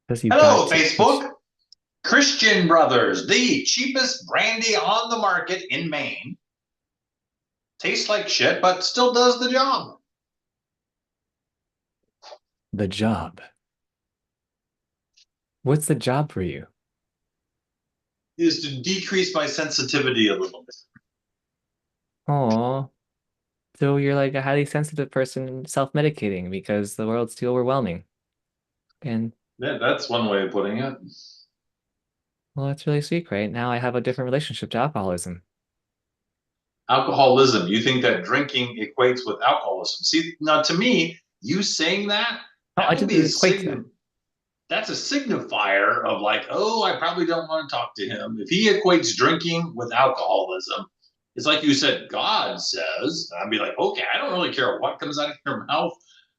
Because you got Hello, to push. Facebook. Christian Brothers, the cheapest brandy on the market in Maine. Tastes like shit, but still does the job. The job. What's the job for you? Is to decrease my sensitivity a little bit. Oh, so you're like a highly sensitive person self-medicating because the world's too overwhelming. And Yeah, that's one way of putting it. well, that's really sweet, right? Now I have a different relationship to alcoholism. Alcoholism. You think that drinking equates with alcoholism. See, now to me, you saying that, Oh, I that would didn't be a equate that. that's a signifier of like, oh, I probably don't want to talk to him. If he equates drinking with alcoholism, it's like you said, God says, I'd be like, okay, I don't really care what comes out of your mouth.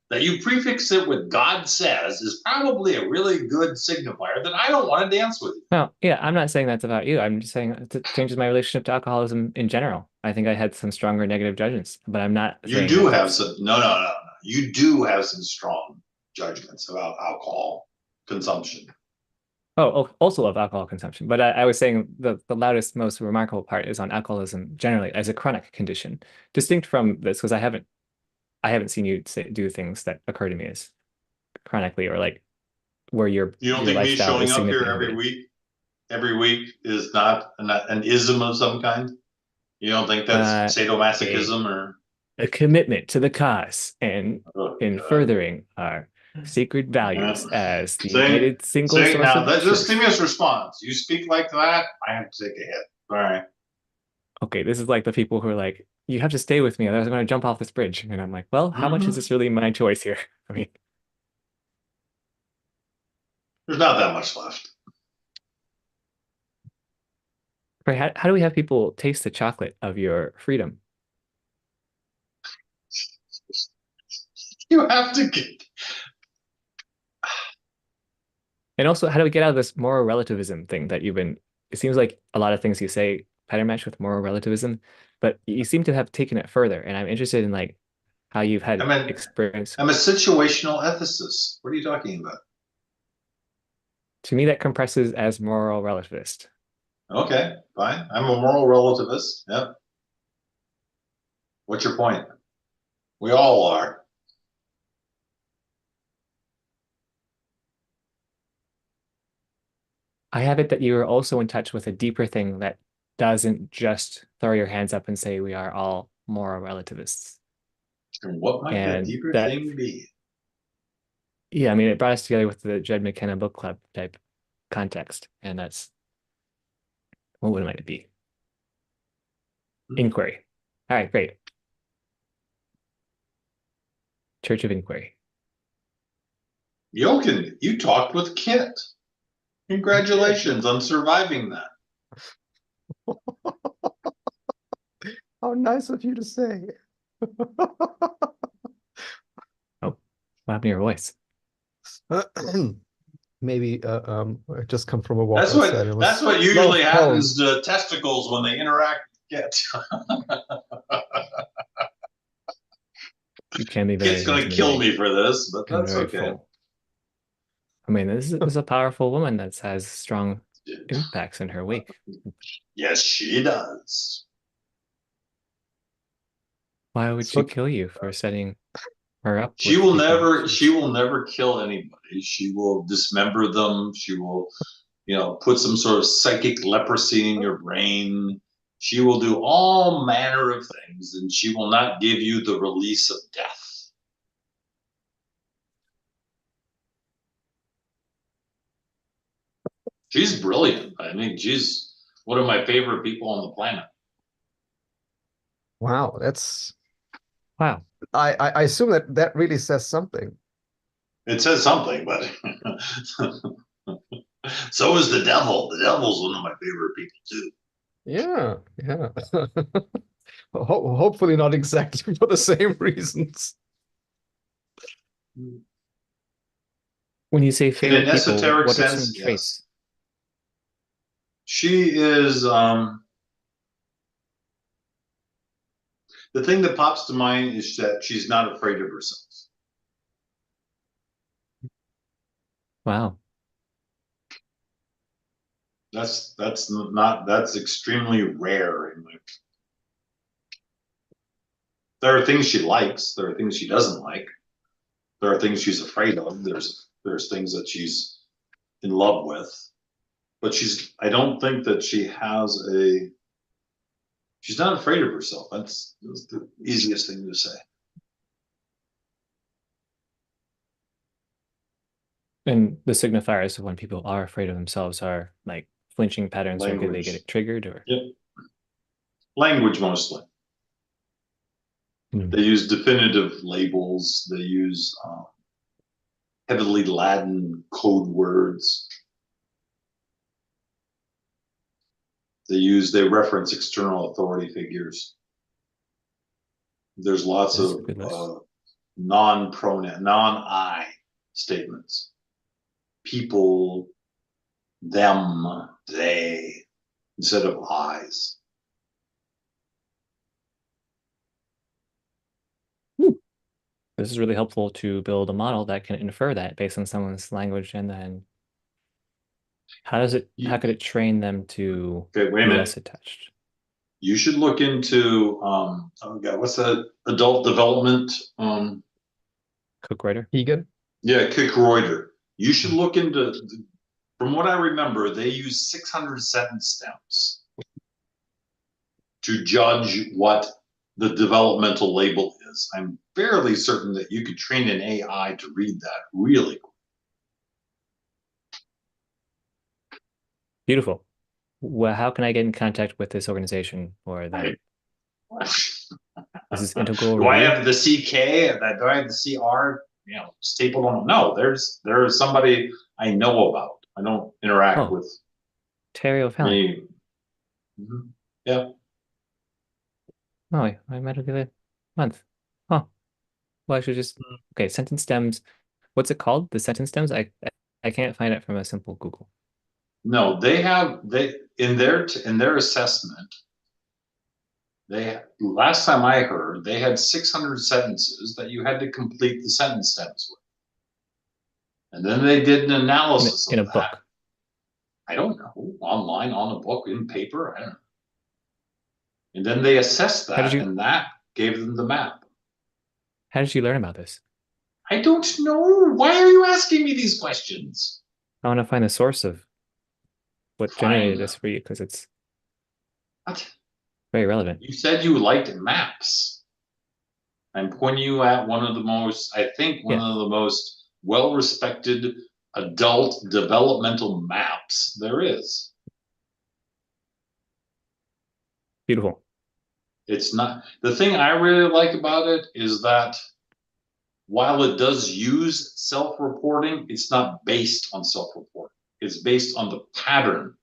That you prefix it with God says is probably a really good signifier that I don't want to dance with you. No, yeah, I'm not saying that's about you. I'm just saying it changes my relationship to alcoholism in general. I think I had some stronger negative judgments, but I'm not You saying do that have that's some, no, no, no, no. You do have some strong judgments about alcohol consumption. also of alcohol consumption. But I was saying the loudest, most remarkable part is on alcoholism generally as a chronic condition, distinct from this because I haven't seen you do things that occur to me as chronically or like where your You don't your think me lifestyle showing is up here significantly every week is not an ism of some kind? You don't think that's uh a sadomasochism or? a commitment to the cause and Oh in God! furthering our sacred Yeah. values as the Say, united single say source now. of This truth. stimulus response. You speak like that, I have to take a hit. All right. Okay, this is like the people who are like, you have to stay with me, otherwise I'm going to jump off this bridge. And I'm like, well, how much is Mm-hmm. this really my choice here? I mean, There's not that much left. right, how do we have people taste the chocolate of your freedom? You have to get. And also, how do we get out of this moral relativism thing that you've been, it seems like a lot of things you say pattern match with moral relativism, but you seem to have taken it further. And I'm interested in like how you've had I'm a, experience. I'm a situational ethicist. What are you talking about? To me, that compresses as moral relativist. Okay, fine. I'm a moral relativist. Yep. What's your point? We all are. I have it that you are also in touch with a deeper thing that doesn't just throw your hands up and say we are all moral relativists. And what might that And deeper that, thing be? yeah, I mean, it brought us together with the Jed McKenna book club type context. And that's, what might it be? Inquiry. All right, great. Church of Inquiry. Jochen, you talked with Kit. I did. Congratulations on surviving that. How nice of you to say. Oh, what happened to your voice? Maybe I just come from a walk That's what outside. It that's was what a lot usually of pollen. happens to testicles when they interact with Kit. You can be Kit's very gonna kill intimidating me for this, but and that's very okay. full. I mean, this is a powerful woman that has strong impacts in her wake. Yes, she does. Why would she So kill you for setting her up She with will people never she she's will never kill anybody. She will dismember them. She will, put some sort of psychic leprosy in your brain. She will do all manner of things, and she will not give you the release of death. She's brilliant. I mean, she's one of my favorite people on the planet. wow, that's wow. I assume that that really says something. It says something, but so is the devil. The devil's one of my favorite people too. Yeah, yeah. Hopefully not exactly for the same reasons. When you say In an favorite people, esoteric what are some sense, yes. traits? She is the thing that pops to mind is that she's not afraid of herself. Wow. that's extremely rare in my. There are things she likes. There are things she doesn't like. There are things she's afraid of. There's things that she's in love with. But I don't think that she's not afraid of herself. That's the easiest thing to say. And the signifiers of when people are afraid of themselves are like flinching patterns, or they get Language. it triggered, or Yep. Language mostly. Hmm. They use definitive labels. They use heavily Latin code words. They reference external authority figures. There's lots This is a of good list. non-I statements. People, them, they, instead of I's. Hmm. This is really helpful to build a model that can infer that based on someone's language, and then how could it train them to Okay, wait a be minute. less attached? You should look into oh god, what's the adult development? Cook writer. Egan? Yeah, Kickreuter. You should Hmm. look into. From what I remember, they use 600 sentence stems to judge what the developmental label is. I'm fairly certain that you could train an AI to read that really quick. Beautiful. Well, how can I get in contact with this organization or them? This is integral Do I review. have the CK? Do I have the CR? Stapled on. No, there's somebody I know about. I don't interact Oh, with Terry O'Fallon. me. Mhm. Yeah. Oh, I met her the other month. Oh, well, I should just okay. Sentence stems. What's it called? The sentence stems? I can't find it from a simple Google. No, they in their assessment. They last time I heard they had 600 sentences that you had to complete the sentence stems with, and then they did an analysis In of a that. book. I don't know, online, on a book, in paper. I don't know. And then they assessed How did that, you and that gave them the map. how did you learn about this? I don't know. Why are you asking me these questions? I want to find the source of what generated Fine. this for you because it's What? very relevant. You said you liked maps. I'm pointing you at I think, one Yeah, of the most well respected adult developmental maps there is. beautiful. It's not the thing I really like about it is that while it does use self reporting, it's not based on self reporting. It's based on the pattern,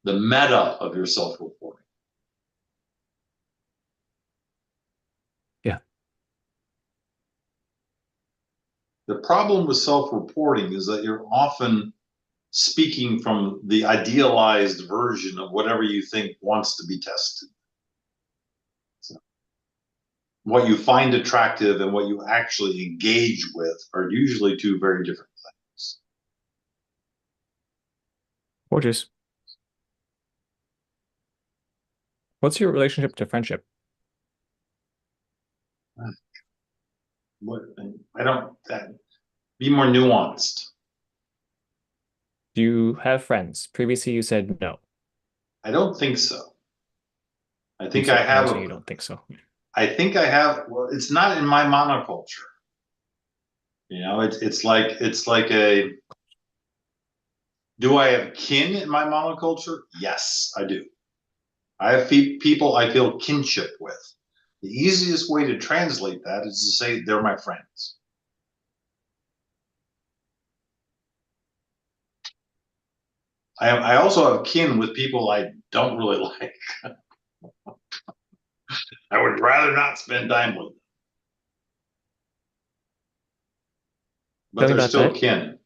the meta of your self reporting. Yeah, The problem with self reporting is that you're often speaking from the idealized version of whatever you think wants to be tested. So what you find attractive and what you actually engage with are usually two very different things. gorgeous. What's your relationship to friendship? I don't be more nuanced. Do you have friends? Previously, you said no. I don't think so. I You think I said now have you're saying a you don't think so. I think I have. Well, it's not in my monoculture. It's like a. Do I have kin in my monoculture? Yes, I do. I have people I feel kinship with. The easiest way to translate that is to say they're my friends. I also have kin with people I don't really like. I would rather not spend time with them, but Tell me they're about still that. kin.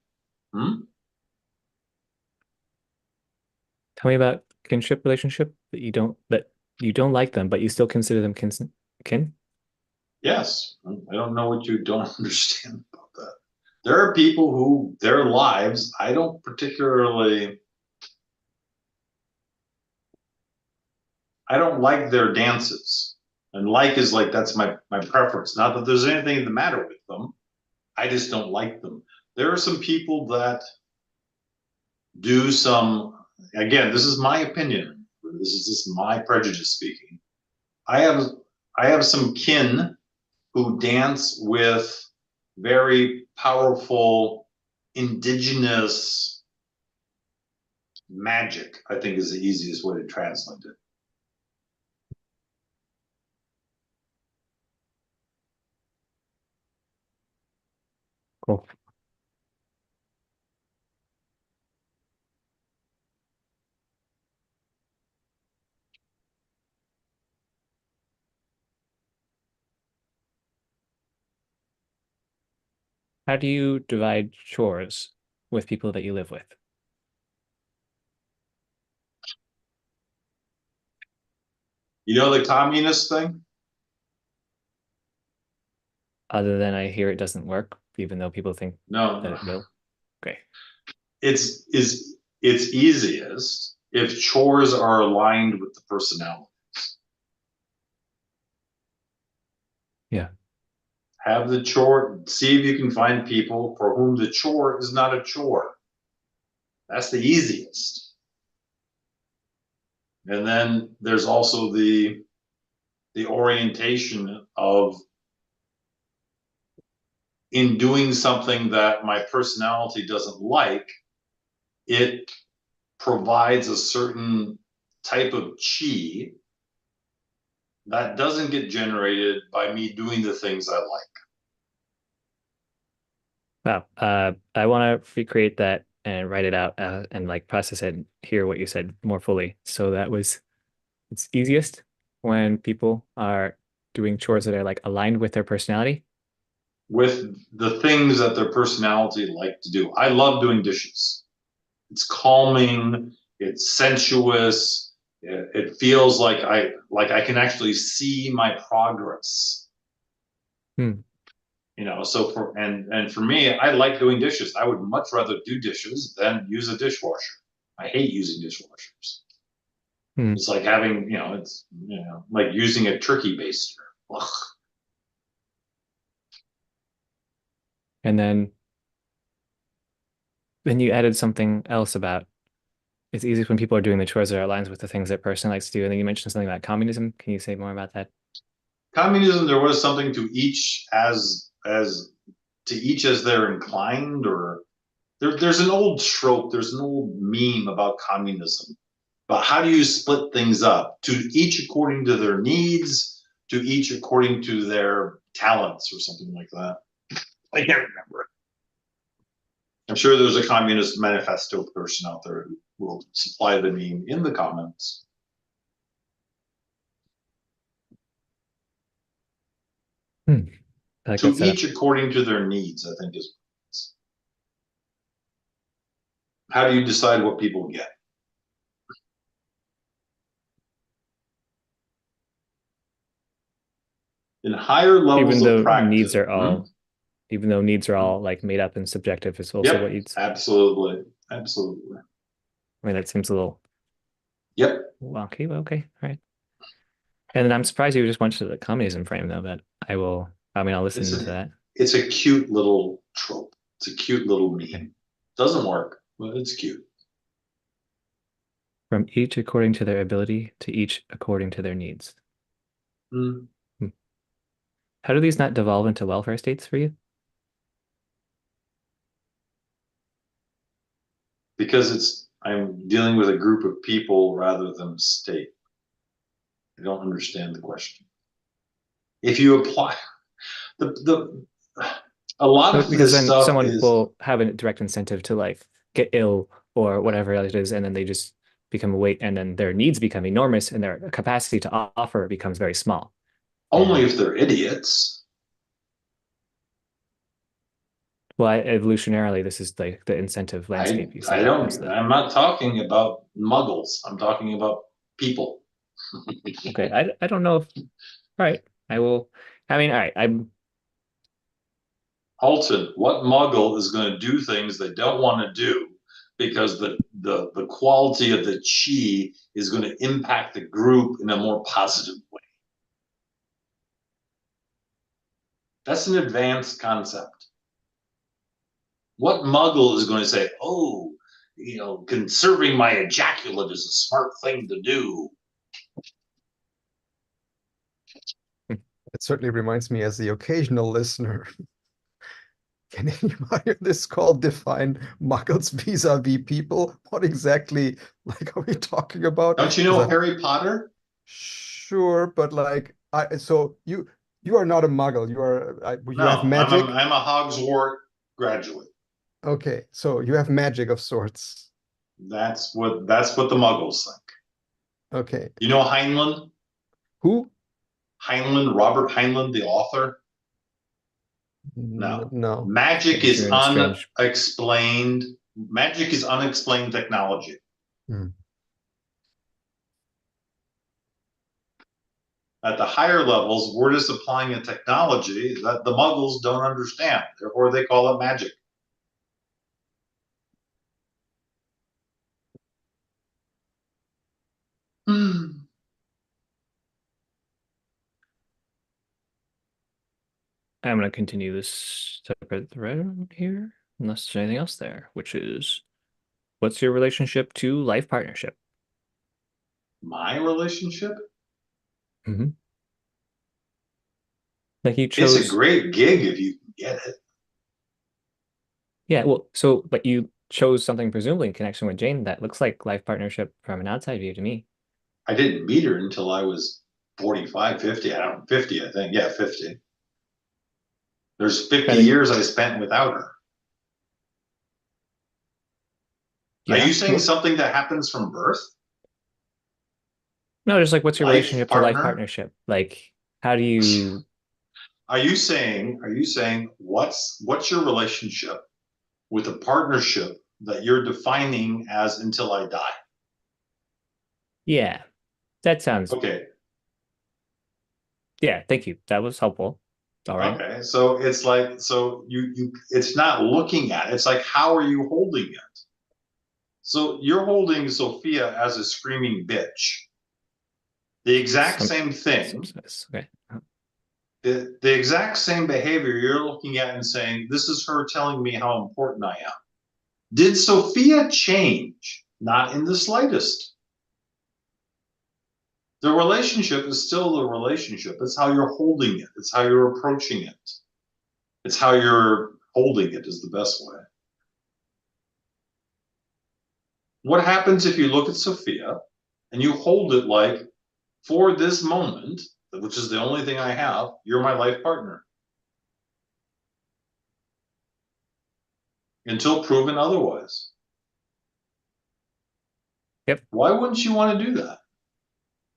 Tell me about kinship relationship that you don't like them, but you still consider them kin. Yes, I don't know what you don't understand about that. There are people who their lives I don't particularly I don't like their dances. And like is like that's my preference. Not that there's anything the matter with them. I just don't like them. There are some people that do some again, this is my opinion. This is just my prejudice speaking. I have I have some kin who dance with very powerful indigenous magic, I think is the easiest way to translate it. Cool. How do you divide chores with people that you live with? You know the communist thing? Other than I hear it doesn't work, even though people think that No. it will. Okay. It's easiest if chores are aligned with the personality. Yeah. Have the chore, see if you can find people for whom the chore is not a chore. That's the easiest. And then there's also the orientation of in doing something that my personality doesn't like, it provides a certain type of chi that doesn't get generated by me doing the things I like. Wow. I want to recreate that and write it out and like process it and hear what you said more fully. So that was it's easiest when people are doing chores that are like aligned with their personality. With the things that their personality like to do. I love doing dishes. It's calming, it's sensuous, it feels like I can actually see my progress. Hmm. You know, so for and for me, I like doing dishes. I would much rather do dishes than use a dishwasher. I hate using dishwashers. Hmm. It's like having, it's like using a turkey baster. Ugh. And then you added something else about it's easy when people are doing the chores that are aligned with the things that person likes to do. And then you mentioned something about communism. Can you say more about that? Communism, there was something to each as to each as they're inclined, or there's an old trope, there's an old meme about communism. But how do you split things up? To each according to their needs, to each according to their talents, or something like that. I can't remember. I'm sure there's a communist manifesto person out there who will supply the meme in the comments. Hmm. I like that To setup. each according to their needs, I think is. How do you decide what people get? In higher levels Even of though practice. needs are Hmm? all, even though needs are all like made up and subjective, is also what Yep, you'd. absolutely. Absolutely. I mean, that seems a little Yep. wonky, but okay, all right. And then I'm surprised you just went to the communism frame though, but I will. I mean, I'll It's listen to a that. it's a cute little trope. It's a cute little Okay. meme. Doesn't work, but it's cute. From each according to their ability to each according to their needs. Mm. Hmm. How do these not devolve into welfare states for you? Because I'm dealing with a group of people rather than a state. I don't understand the question. If you apply the a lot No, of because this then stuff someone is will have a direct incentive to like get ill or whatever it is, and then they just become a weight, and then their needs become enormous, and their capacity to offer becomes very small. only And if they're idiots. well, evolutionarily, this is like the incentive I landscape you I see don't. mostly. I'm not talking about muggles. I'm talking about people. Okay, I don't know if all right. I will. I mean, all right. I'm Alton, what muggle is going to do things they don't want to do because the quality of the chi is going to impact the group in a more positive way. That's an advanced concept. What muggle is going to say, oh, conserving my ejaculate is a smart thing to do? It certainly reminds me as the occasional listener. Can anybody on this call define muggles vis-a-vis people? What exactly like are we talking about? Don't you Because know I'm Harry Potter? sure, but like so you are not a muggle. You have No, magic. I'm a Hogswart graduate. Okay, so you have magic of sorts. That's what the muggles think. Okay. You know Heinlein? Who? Heinlein, Robert Heinlein, the author? No. No. Magic If is you're in a strange, unexplained. Magic is unexplained technology. Hmm. At the higher levels, we're just applying a technology that the muggles don't understand. Therefore, they call it magic. Hmm. I'm going to continue this separate thread here, unless there's anything else there, which is what's your relationship to life partnership? My relationship? Mm-hmm. Like you It's a chose, great gig if you can get it. yeah, well, so, but you chose something presumably in connection with Jane that looks like life partnership from an outside view to me. I didn't meet her until I was 45, 50. I don't 50, I think. Yeah, 50. There's 50 But like, years I spent without her. Are yeah, you saying well, something that happens from birth? no, just like what's your Life relationship to life partner? partnership? Like, how do you, Are you saying what's your relationship with a partnership that you're defining as until I die? yeah, that sounds, Okay. yeah, thank you. That was helpful. All right. Okay. So it's like you it's not looking at it. It's like how are you holding it? So you're holding Sophia as a screaming bitch. The exact Some, same some thing, size. Okay. the exact same behavior you're looking at and saying, this is her telling me how important I am. Did Sophia change? Not in the slightest. The relationship is still the relationship. It's how you're holding it. It's how you're approaching it. It's how you're holding it is the best way. What happens if you look at Sophia and you hold it like, for this moment, which is the only thing I have, you're my life partner until proven otherwise. Yep. Why wouldn't you want to do that?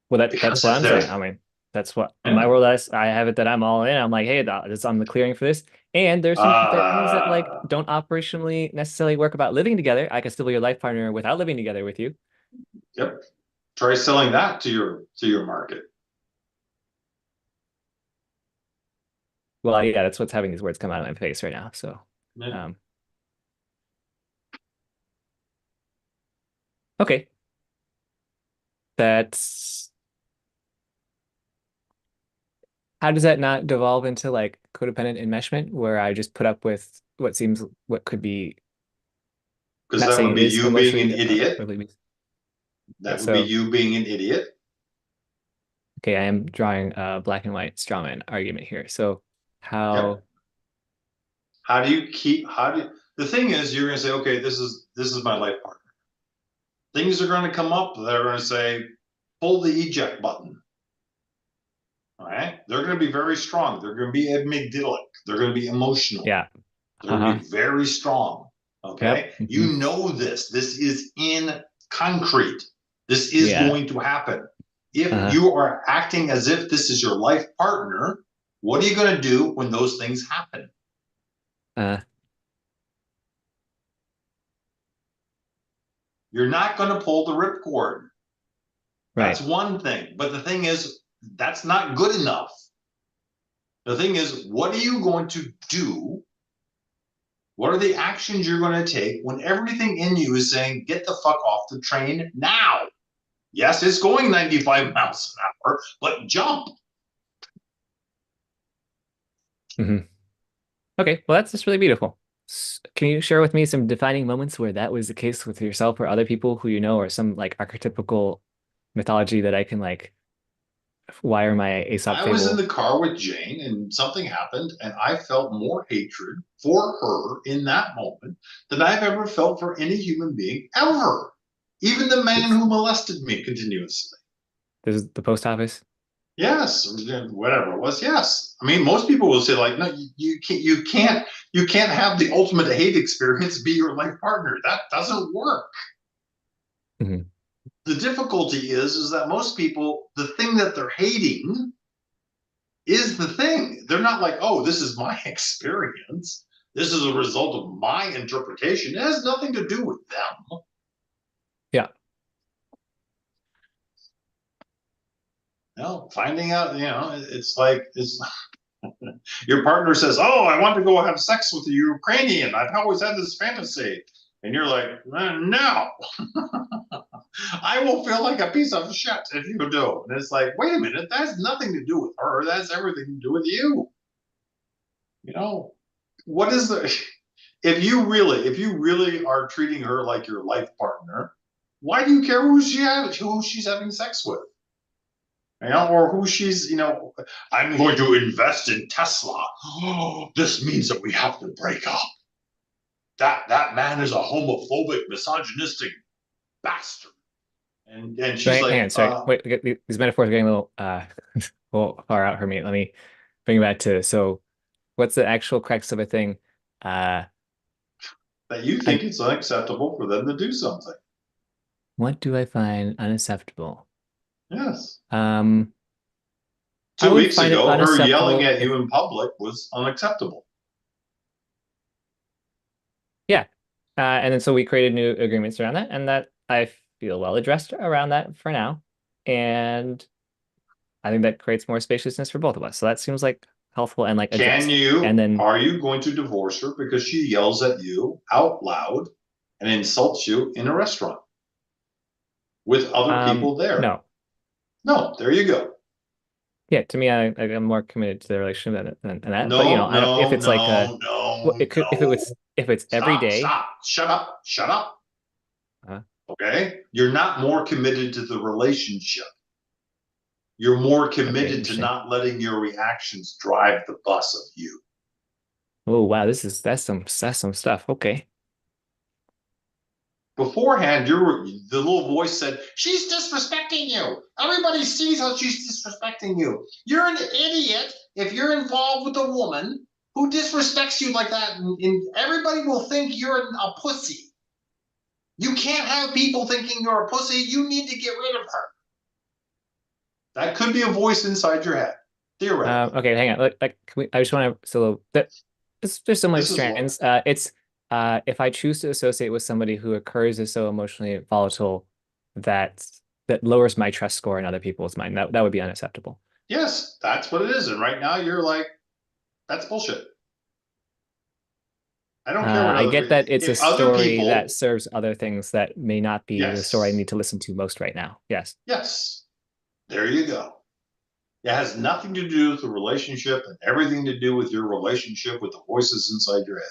Well, that's Because what if I'm saying. there's I mean, that's what in my yeah. world I have it that I'm all in. I'm like, hey, I'm the clearing for this. And there's some things that like uh don't operationally necessarily work about living together. I can still be your life partner without living together with you. yep. Try selling that to your market. Well, yeah, that's what's having these words come out of my face right now. So, Yeah. um, okay, that's how does that not devolve into like codependent enmeshment, where I just put up with what could be Because not that saying would it be is you being an emotionally idiot. really okay. That would be So, you being an idiot. okay, I am drawing a black and white strawman argument here. So, Yep. how? How do you keep how do you, the thing is you're gonna say, okay, this is my life partner. Things are gonna come up that are gonna say, pull the eject button. All right. They're gonna be very strong. They're gonna be amygdalic. They're gonna be emotional. Yeah. They're gonna Uh-huh. be very strong. Yep. Okay. Hmm. You know this. This is in concrete. This is Yeah. going to happen. If Uh-huh. you are acting as if this is your life partner, what are you going to do when those things happen? Uh, You're not going to pull the ripcord. That's right. one thing. But the thing is, that's not good enough. The thing is, what are you going to do What are the actions you're going to take when everything in you is saying, get the fuck off the train now? Yes, it's going 95 miles an hour, but jump. Hmm. Okay, well, that's just really beautiful. Can you share with me some defining moments where that was the case with yourself or other people who you know, or some like archetypical mythology that I can like wire my Aesop I was in fable? the car with Jane and something happened, and I felt more hatred for her in that moment than I've ever felt for any human being ever. Even the man This, who molested me continuously. this is the post office. Yes, whatever it was. Yes, I mean most people will say like, no, you can't have the ultimate hate experience be your life partner. That doesn't work. Hmm. The difficulty is that most people, the thing that they're hating is the thing. They're not like, oh, this is my experience. This is a result of my interpretation. It has nothing to do with them. Yeah. No, finding out, it's like it's your partner says, "Oh, I want to go have sex with a Ukrainian. I've always had this fantasy," and you're like, "No, I will feel like a piece of shit if you do." And it's like, wait a minute, that has nothing to do with her. That's everything to do with you. You know, what is the if you really are treating her like your life partner, why do you care who she's having sex with? Or who she's, I'm going to invest in Tesla. Oh, this means that we have to break up. That man is a homophobic, misogynistic bastard. And So she's hang like, on, sorry. Wait, these metaphors are getting a little a little far out for me. Let me bring it back to so what's the actual crux of a thing? Uh, that you and think it's unacceptable for them to do something. what do I find unacceptable? Yes. Um, I Two would weeks find it ago, her yelling unacceptable at if, you in public was unacceptable. yeah. And then so we created new agreements around that, and that I feel well addressed around that for now. And I think that creates more spaciousness for both of us. So that seems like helpful and like addressed. And then, Are you going to divorce her because she yells at you out loud and insults you in a restaurant with other people there? no. No, there you go. Yeah, to me, I'm more committed to the relationship than that. But No, I don't if no, it's like a, no, well, no, it could no. if it's every Stop, day. stop. Shut up, shut up. Uh, Okay? You're not more committed to the relationship. You're more okay, committed to interesting. not letting your reactions drive the bus of you. Oh wow, that's some stuff. Okay. Beforehand, the little voice said, "She's disrespecting you. Everybody sees how she's disrespecting you. You're an idiot if you're involved with a woman who disrespects you like that, and everybody will think you're a pussy. You can't have people thinking you're a pussy. You need to get rid of her." That could be a voice inside your head, theoretically. Okay, hang on. I just want to so that there's similar This is what strands. It's if I choose to associate with somebody who occurs as so emotionally volatile that that lowers my trust score in other people's mind. That would be unacceptable. Yes, that's what it is. And right now you're like, that's bullshit. I don't care what I get that it's a if other story that people, serves other things that may not be the story I yes, need to listen to most right now. Yes. yes, there you go. It has nothing to do with the relationship and everything to do with your relationship with the voices inside your head.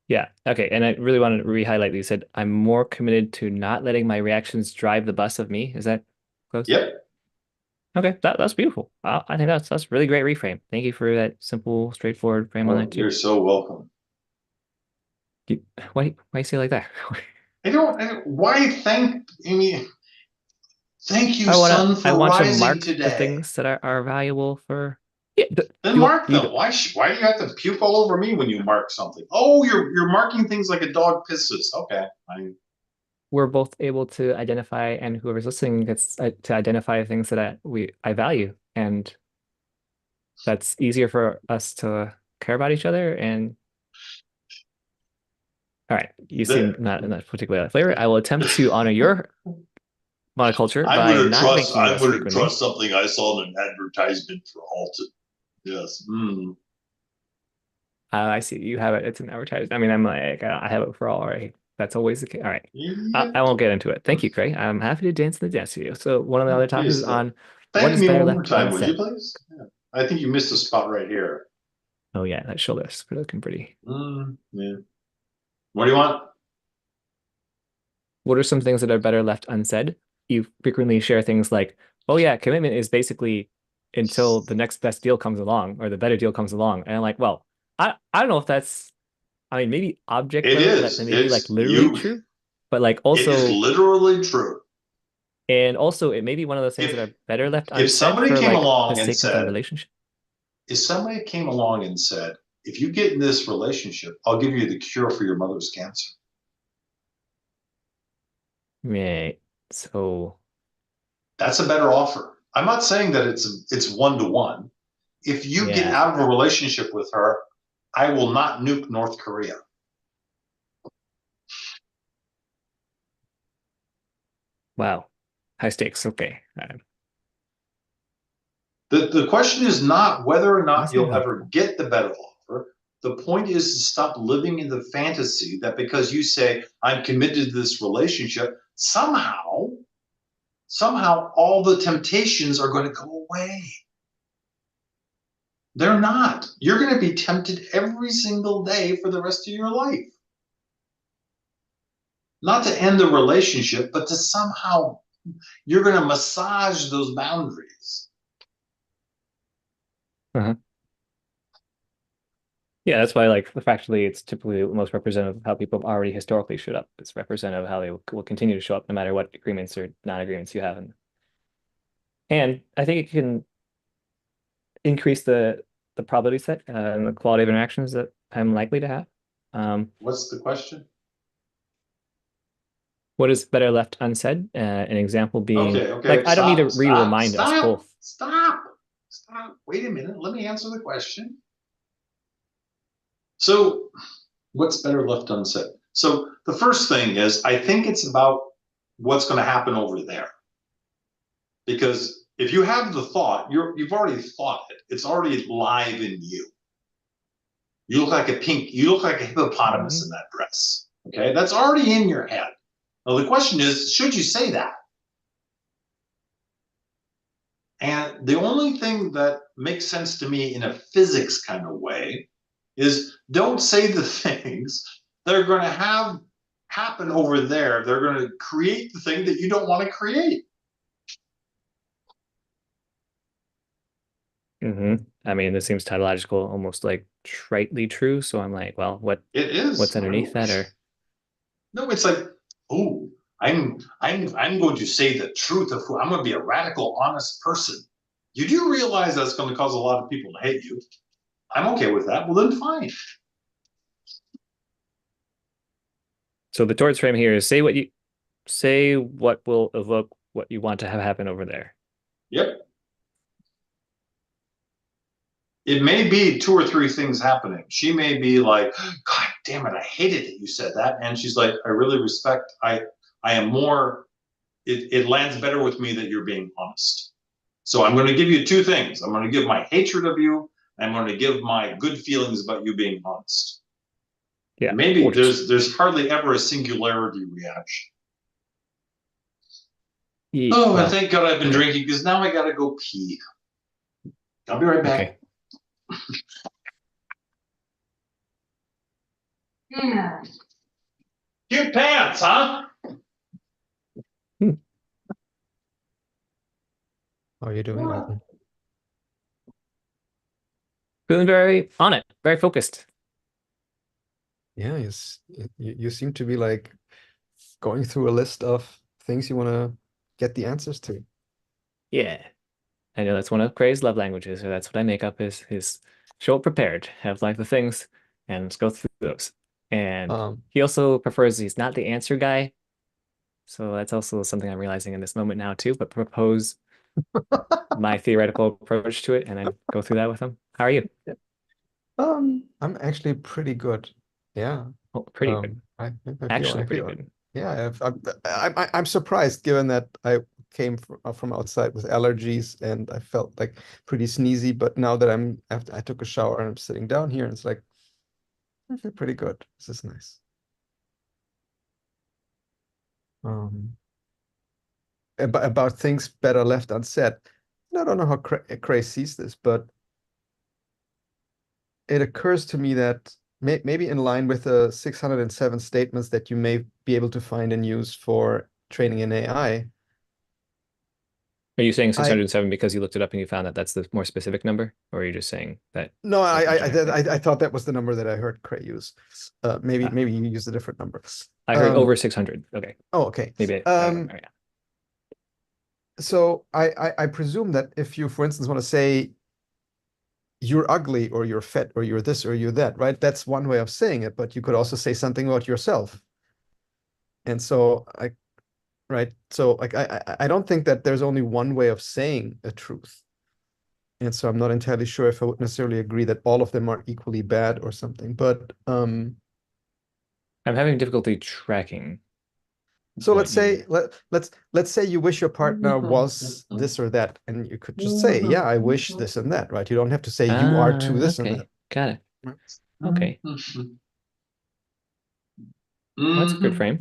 Yeah. Okay. And I really wanted to re-highlight that you said I'm more committed to not letting my reactions drive the bus of me. Is that close? Yep. Okay. That's beautiful. I think that's really great reframe. Thank you for that simple, straightforward frame on Oh, that too. you're so welcome. Why you say it like that? Why I mean, thank you, I sun, I for want to rising mark the today. things that are valuable for yeah, Then mark you them. do, Why do you have to puke all over me when you mark something? Oh, you're marking things like a dog pisses. Okay. we're both able to identify and whoever's listening gets to identify things that I value and that's easier for us to care about each other. And all right, you seem The, not in that particular flavor. I will attempt to honor your monoculture I'm by gonna not trust. thinking I'm less gonna frequently. trust something I saw in an advertisement for Alton. Yes. I see you have it. It's an advertised. I mean, I'm like, I have it for all right. That's always the case. All right. Yep. I won't get into it. Thank you, Craig. I'm happy to dance in the dance studio. So one of the other topics is Please on what thank is me better one more left time, would you unsaid. please? Yeah. I think you missed a spot right here. Oh yeah, that shoulder's looking pretty. Yeah. What do you want? What are some things that are better left unsaid? You frequently share things like, "Oh yeah, commitment is basically until the next best deal comes along or the better deal comes along." And I'm like, well, I don't know if that's, I mean, maybe object It level, that is. may be like It's literally you. true, but like It is also, literally true. and also it may be one of those things that If are better left if unsaid somebody for came like the along and sake of the said, relationship. if somebody came along and said, if you get in this relationship, I'll give you the cure for your mother's cancer. Right. So That's a better offer. I'm not saying that it's one to one. If you get yeah. out of a relationship with her, I will not nuke North Korea. Wow. High stakes. Okay. The question is not whether or not Fascinating you'll how ever get the better offer. The point is to stop living in the fantasy that because you say, I'm committed to this relationship, somehow all the temptations are going to go away. They're not. You're going to be tempted every single day for the rest of your life. Not to end the relationship, but to somehow, you're going to massage those boundaries. uh-huh. Yeah, that's why like factually it's typically most representative of how people have already historically showed up. It's representative of how they will continue to show up no matter what agreements or non-agreements you have. And I think it can increase the probability set and the quality of interactions that I'm likely to have. What's the question? What is better left unsaid? An example being Okay, like okay. I don't need to Stop, stop, re-remind us stop, both. stop, stop. Wait a minute. Let me answer the question. So, what's better left unsaid? So, the first thing is, I think it's about what's going to happen over there. Because if you have the thought, you've already thought it. It's already live in you. You look like a hippopotamus in Mhm. that dress. Okay, that's already in your head. Now the question is, should you say that? And the only thing that makes sense to me in a physics kind of way is don't say the things that are going to have happen over there. They're going to create the thing that you don't want to create. I mean, this seems tautological, almost like tritely true. So I'm like, well, It what's is. underneath that? Or No, it's like, oh, I'm going to say the truth of who I'm going to be a radical, honest person. You do realize that's going to cause a lot of people to hate you. I'm okay with that. Well, then fine. so the torts frame here is say what will evoke what you want to have happen over there. Yep. It may be two or three things happening. She may be like, God damn it, I hated that you said that. And she's like, I really respect, I am more, it lands better with me that you're being honest. So I'm going to give you two things. I'm going to give my hatred of you. I'm going to give my good feelings about you being honest. Yeah, And maybe orders. there's hardly ever a singularity reaction. Yeah, Oh, and well, thank God I've been okay, drinking because now I gotta go pee. I'll be right back. okay. Cute pants, huh? Hmm. How are you doing, Alton? Feeling very on it, very focused. Yeah, you seem to be like going through a list of things you want to get the answers to. Yeah, I know that's one of Craig's love languages, or that's what I make up is show up prepared, have like the things, and let's go through those. And Um, he also prefers he's not the answer guy, so that's also something I'm realizing in this moment now too. But propose my theoretical approach to it, and then go through that with him. How are you? I'm actually pretty good. Yeah. Oh, pretty good. I Actually, pretty feel, good. yeah. I'm surprised given that I came from outside with allergies and I felt like pretty sneezy. But now that I took a shower and I'm sitting down here, and it's like I feel pretty good. This is nice. Um, about things better left unsaid. I don't know how Cray sees this, but it occurs to me that maybe in line with the 607 statements that you may be able to find and use for training an AI, Are you saying I 607 because you looked it up and you found that that's the more specific number, or are you just saying that no, that's a generic thing? I thought that was the number that I heard Cray use. Ah, Maybe you used a different number. I heard Um, over 600. Okay, oh, okay. maybe I don't Um, remember. Yeah. so I presume that if you, for instance, want to say you're ugly or you're fat or you're this or you're that, right? That's one way of saying it, but you could also say something about yourself. And so right? So like I don't think that there's only one way of saying a truth. And so I'm not entirely sure if I would necessarily agree that all of them are equally bad or something. But I'm having difficulty tracking so what you. let's say you wish your partner was this or that, and you could just say, yeah, I wish this and that, right? You don't have to say you are to this and that. Okay, got it. Right? Okay, well, that's a good frame.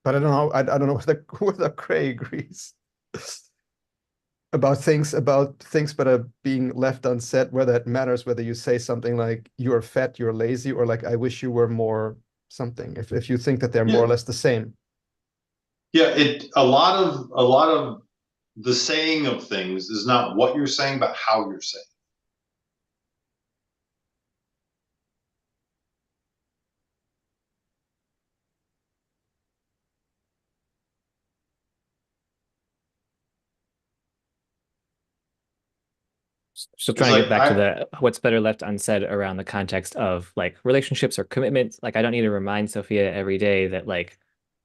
But I don't know whether Cray agrees about things that are being left unsaid, whether it matters whether you say something like you're fat, you're lazy, or like I wish you were more something. If you think that they're more Yeah, or less the same. yeah. A lot of the saying of things is not what you're saying, but how you're saying. Still It's trying to like get back to the what's better left unsaid around the context of like relationships or commitments. Like I don't need to remind Sophia every day that like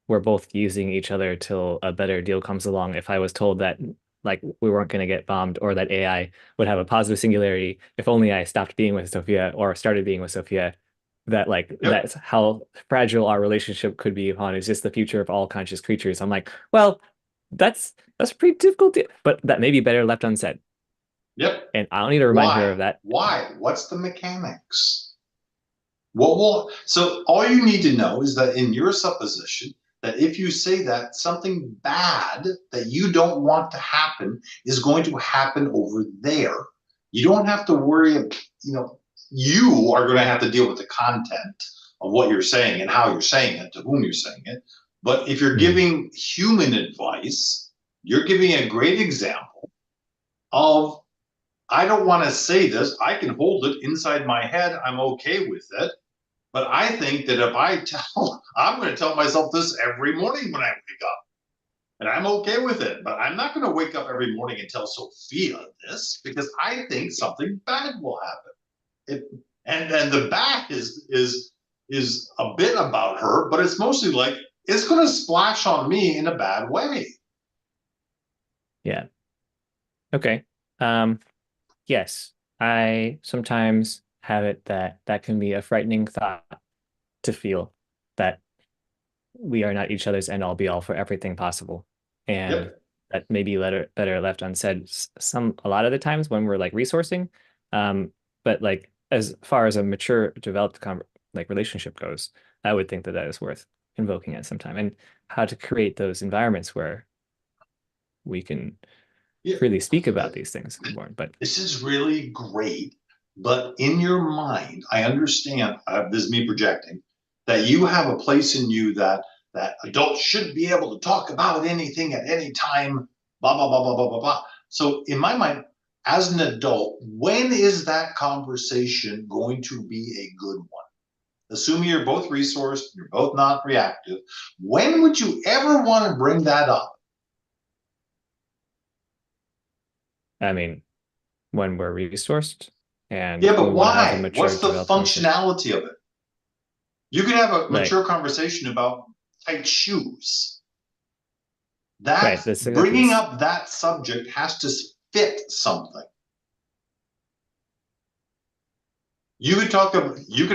we're both using each other till a better deal comes along. If I was told that like we weren't going to get bombed or that AI would have a positive singularity, if only I stopped being with Sophia or started being with Sophia, that like yep, that's how fragile our relationship could be upon is just the future of all conscious creatures. I'm like, well, that's pretty difficult, but that may be better left unsaid. yep. And I don't need to remind her Why? of that. Why? What's the mechanics? What will so all you need to know is that in your supposition that if you say that something bad that you don't want to happen is going to happen over there. You don't have to worry, you are going to have to deal with the content of what you're saying and how you're saying it, to whom you're saying it. But if you're Hmm. giving human advice, you're giving a great example of I don't want to say this. I can hold it inside my head. I'm okay with it. But I think that if I'm going to tell myself this every morning when I wake up, and I'm okay with it. But I'm not going to wake up every morning and tell Sophia this because I think something bad will happen. It, and the bad is a bit about her, but it's mostly like it's going to splash on me in a bad way. Yeah. Okay. Um, yes. I sometimes have it that that can be a frightening thought to feel that we are not each other's end all be all for everything possible. And Yep. that may be better left unsaid a lot of the times when we're like resourcing. But like as far as a mature, developed like relationship goes, I would think that that is worth invoking at some time and how to create those environments where we can Yeah. freely speak about these things is important. But This is really great, but in your mind, I understand. This is me projecting that you have a place in you that adults should be able to talk about anything at any time. Blah blah blah blah blah blah blah. So in my mind, as an adult, when is that conversation going to be a good one? Assuming you're both resourced, you're both not reactive. When would you ever want to bring that up? I mean, when we're resourced and Yeah, we but want to have a why? mature, What's the developed conversation, functionality of it? You can have a like, mature conversation about tight shoes. That right, that's exactly bringing this. up that subject has to fit something. You could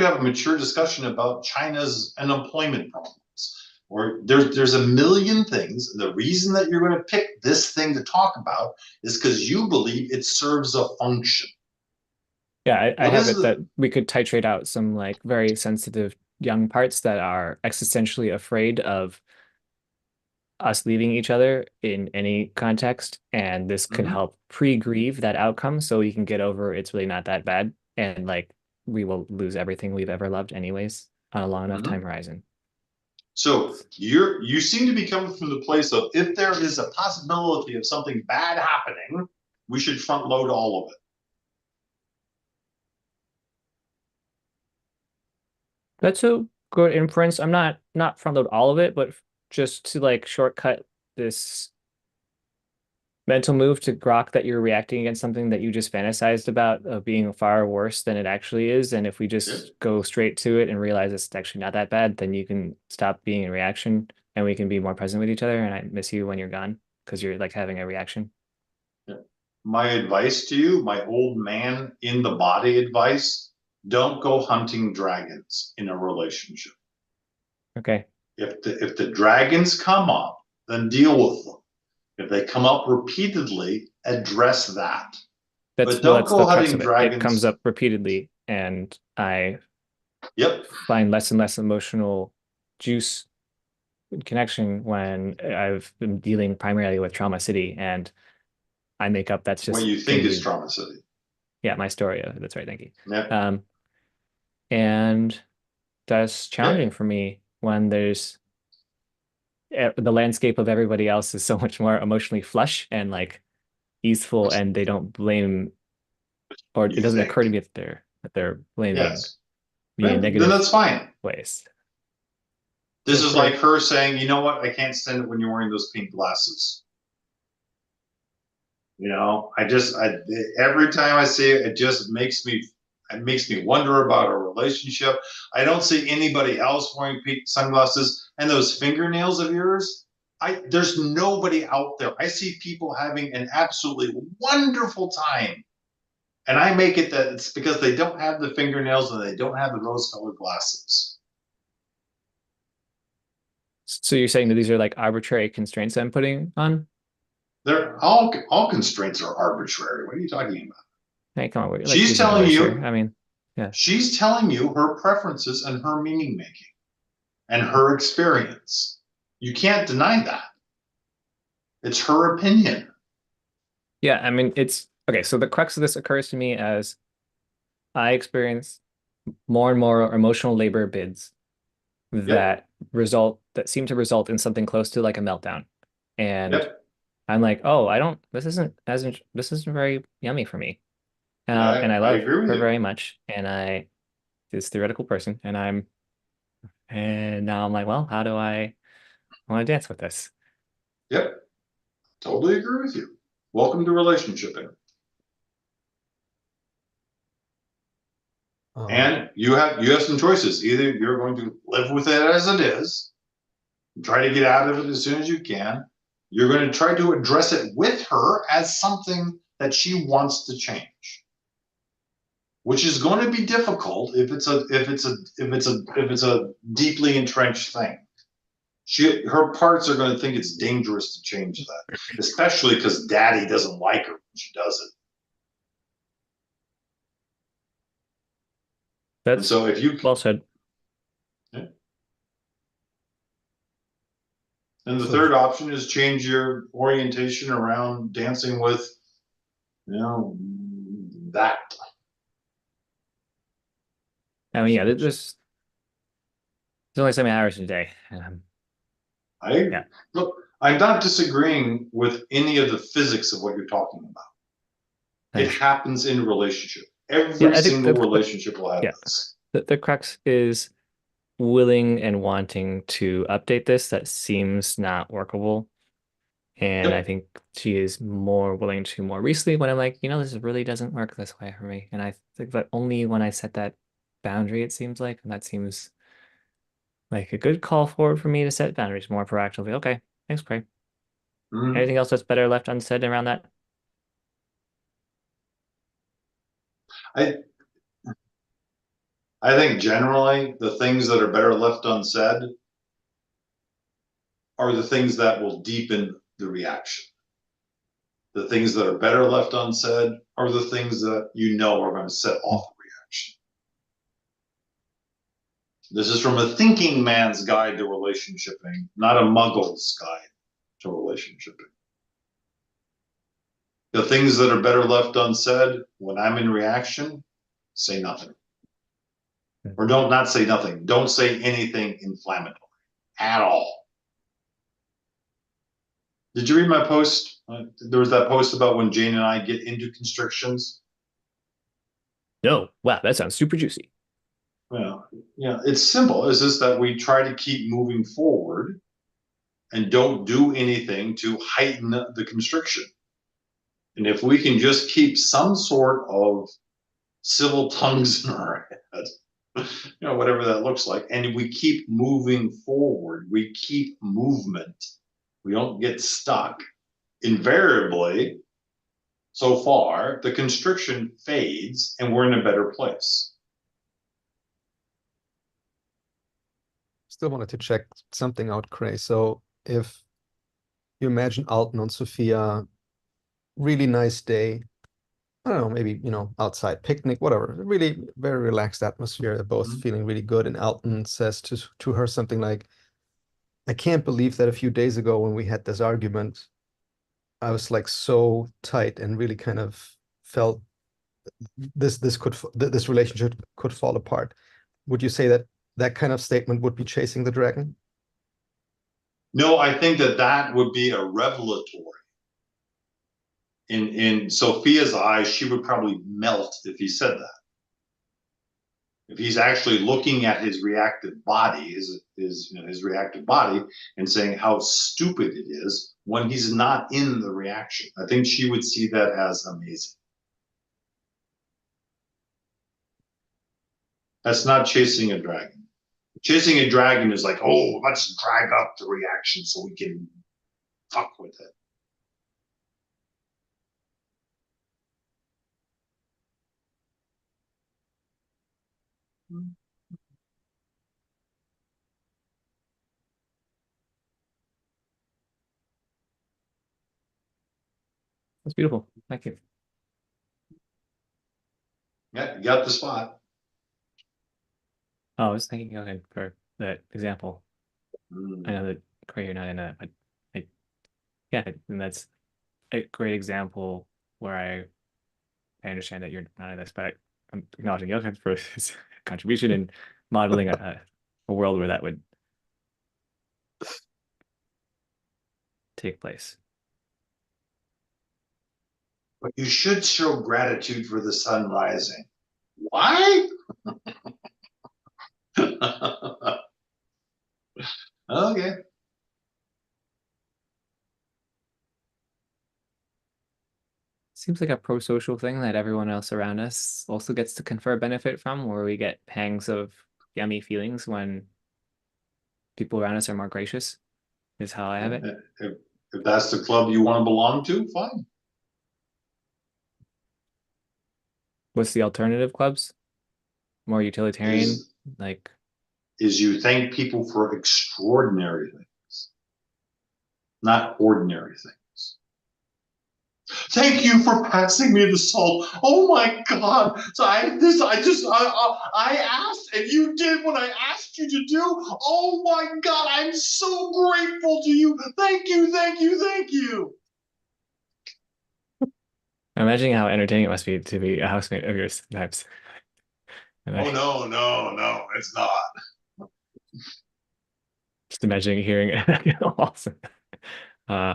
have a mature discussion about China's unemployment problems, or there's a million things. And the reason that you're going to pick this thing to talk about is because you believe it serves a function. Yeah, I What have is it that the we could titrate out some like very sensitive young parts that are existentially afraid of us leaving each other in any context, and this could Mhm, help pre-grieve that outcome so we can get over it's really not that bad, and like we will lose everything we've ever loved anyways on a long enough time mhm. horizon. So you seem to be coming from the place of if there is a possibility of something bad happening, we should front load all of it. That's a good inference. I'm not front load all of it, but just to like shortcut this mental move to grok that you're reacting against something that you just fantasized about of being far worse than it actually is. And if we Yeah. just go straight to it and realize it's actually not that bad, then you can stop being in reaction and we can be more present with each other. And I miss you when you're gone because you're like having a reaction. Yeah. My advice to you, my old man in the body advice, don't go hunting dragons in a relationship. Okay. If the dragons come up, then deal with them. If they come up repeatedly, address that. That's But well, don't that's the go crux hunting of it. It comes dragons. up repeatedly and I Yep. find less and less emotional juice connection when I've been dealing primarily with Trauma City and I make up that's What just you think gonna is be trauma city. yeah, my story. That's right, thank you. Yep. Um, and that's Okay. challenging for me when there's the landscape of everybody else is so much more emotionally flush and like easeful, and they don't blame, or it You doesn't think. occur to me that they're blaming Yes. me in Then negative that's fine. ways. This So is like for her saying, you know what? I can't stand it when you're wearing those pink glasses. Every time I see it, it makes me wonder about a relationship. I don't see anybody else wearing pink sunglasses and those fingernails of yours. There's nobody out there. I see people having an absolutely wonderful time. And I make it that it's because they don't have the fingernails and they don't have the rose-colored glasses. so you're saying that these are like arbitrary constraints I'm putting on? They're all constraints are arbitrary. What are you talking about? Hey, come on, we're like She's using telling words here. you I mean, yeah. she's telling you her preferences and her meaning making and her experience. You can't deny that. It's her opinion. Yeah, I mean it's okay, so the crux of this occurs to me as I experience more and more emotional labor bids Yep. that seem to result in something close to like a meltdown. And Yep. I'm like, oh, I don't, this isn't very yummy for me. I And I I love agree with her you. very much. And this theoretical person, and now I'm like, well, how do I want to dance with this? Yep. Totally agree with you. Welcome to relationshiping. Um, And you have some choices. Either you're going to live with it as it is, try to get out of it as soon as you can. You're going to try to address it with her as something that she wants to change, which is going to be difficult if it's a deeply entrenched thing. Her parts are going to think it's dangerous to change that, especially because daddy doesn't like her when she does it. And That's so if you well said. and the so third option is change your orientation around dancing with, you know, that. I mean, yeah, there's only so many hours in a day. I Yeah. look, I'm not disagreeing with any of the physics of what you're talking about. It Thanks. happens in relationship. Yeah, Every I think single relationship will have yeah, this. the crux is willing and wanting to update this that seems not workable. And I Yep. think she is more willing to more recently when I'm like, this really doesn't work this way for me. And I think that only when I set that boundary, it seems like, and that seems like a good call forward for me to set boundaries more proactively. Okay, thanks, Craig. Mhm. Anything else that's better left unsaid around that? I I think generally the things that are better left unsaid are the things that will deepen the reaction. The things that are better left unsaid are the things that you know are going to set off a reaction. This is from a thinking man's guide to relationshiping, not a muggle's guide to relationshiping. The things that are better left unsaid, when I'm in reaction, say nothing. Or don't not say nothing. Don't say anything inflammatory at all. Did you read my post? There was that post about when Jane and I get into constrictions. No, wow, that sounds super juicy. Well, yeah, it's simple. It's just that we try to keep moving forward and don't do anything to heighten the constriction. And if we can just keep some sort of civil tongues in our head, whatever that looks like, and we keep moving forward, we keep movement, we don't get stuck. Invariably, so far, the constriction fades and we're in a better place. Still wanted to check something out, Cray. So if you imagine Alton and Sophia, really nice day, I don't know, maybe, outside picnic, whatever, really very relaxed atmosphere. They're both feeling really good. And Alton says to her something like, I can't believe that a few days ago when we had this argument, I was like so tight and really kind of felt this relationship could fall apart. Would you say that that kind of statement would be chasing the dragon? No, I think that would be a revelatory. In Sophia's eyes, she would probably melt if he said that. If he's actually looking at his reactive body, his reactive body, and saying how stupid it is when he's not in the reaction, I think she would see that as amazing. That's not chasing a dragon. Chasing a dragon is like, oh, let's drag up the reaction so we can fuck with it. That's beautiful. Thank you. Yeah, you got the spot. Oh, I was thinking, okay, for that example. I know that Cray, you're not in a, but yeah, and that's a great example where I understand that you're not in this, but I'm acknowledging Jochen for his contribution in modeling a world where that would take place. But you should show gratitude for the sun rising. Why? Okay. Seems like a pro-social thing that everyone else around us also gets to confer benefit from, where we get pangs of yummy feelings when people around us are more gracious, is how I have it. If that's the club you want to belong to, fine. What's the alternative clubs? More utilitarian, Is like you thank people for extraordinary things, not ordinary things. Thank you for passing me the salt. Oh my God! So I asked and you did what I asked you to do. Oh my God! I'm so grateful to you. Thank you, thank you, thank you. I'm imagining how entertaining it must be to be a housemate of yours sometimes. Oh no, it's not. Just imagining hearing it. Awesome. Uh,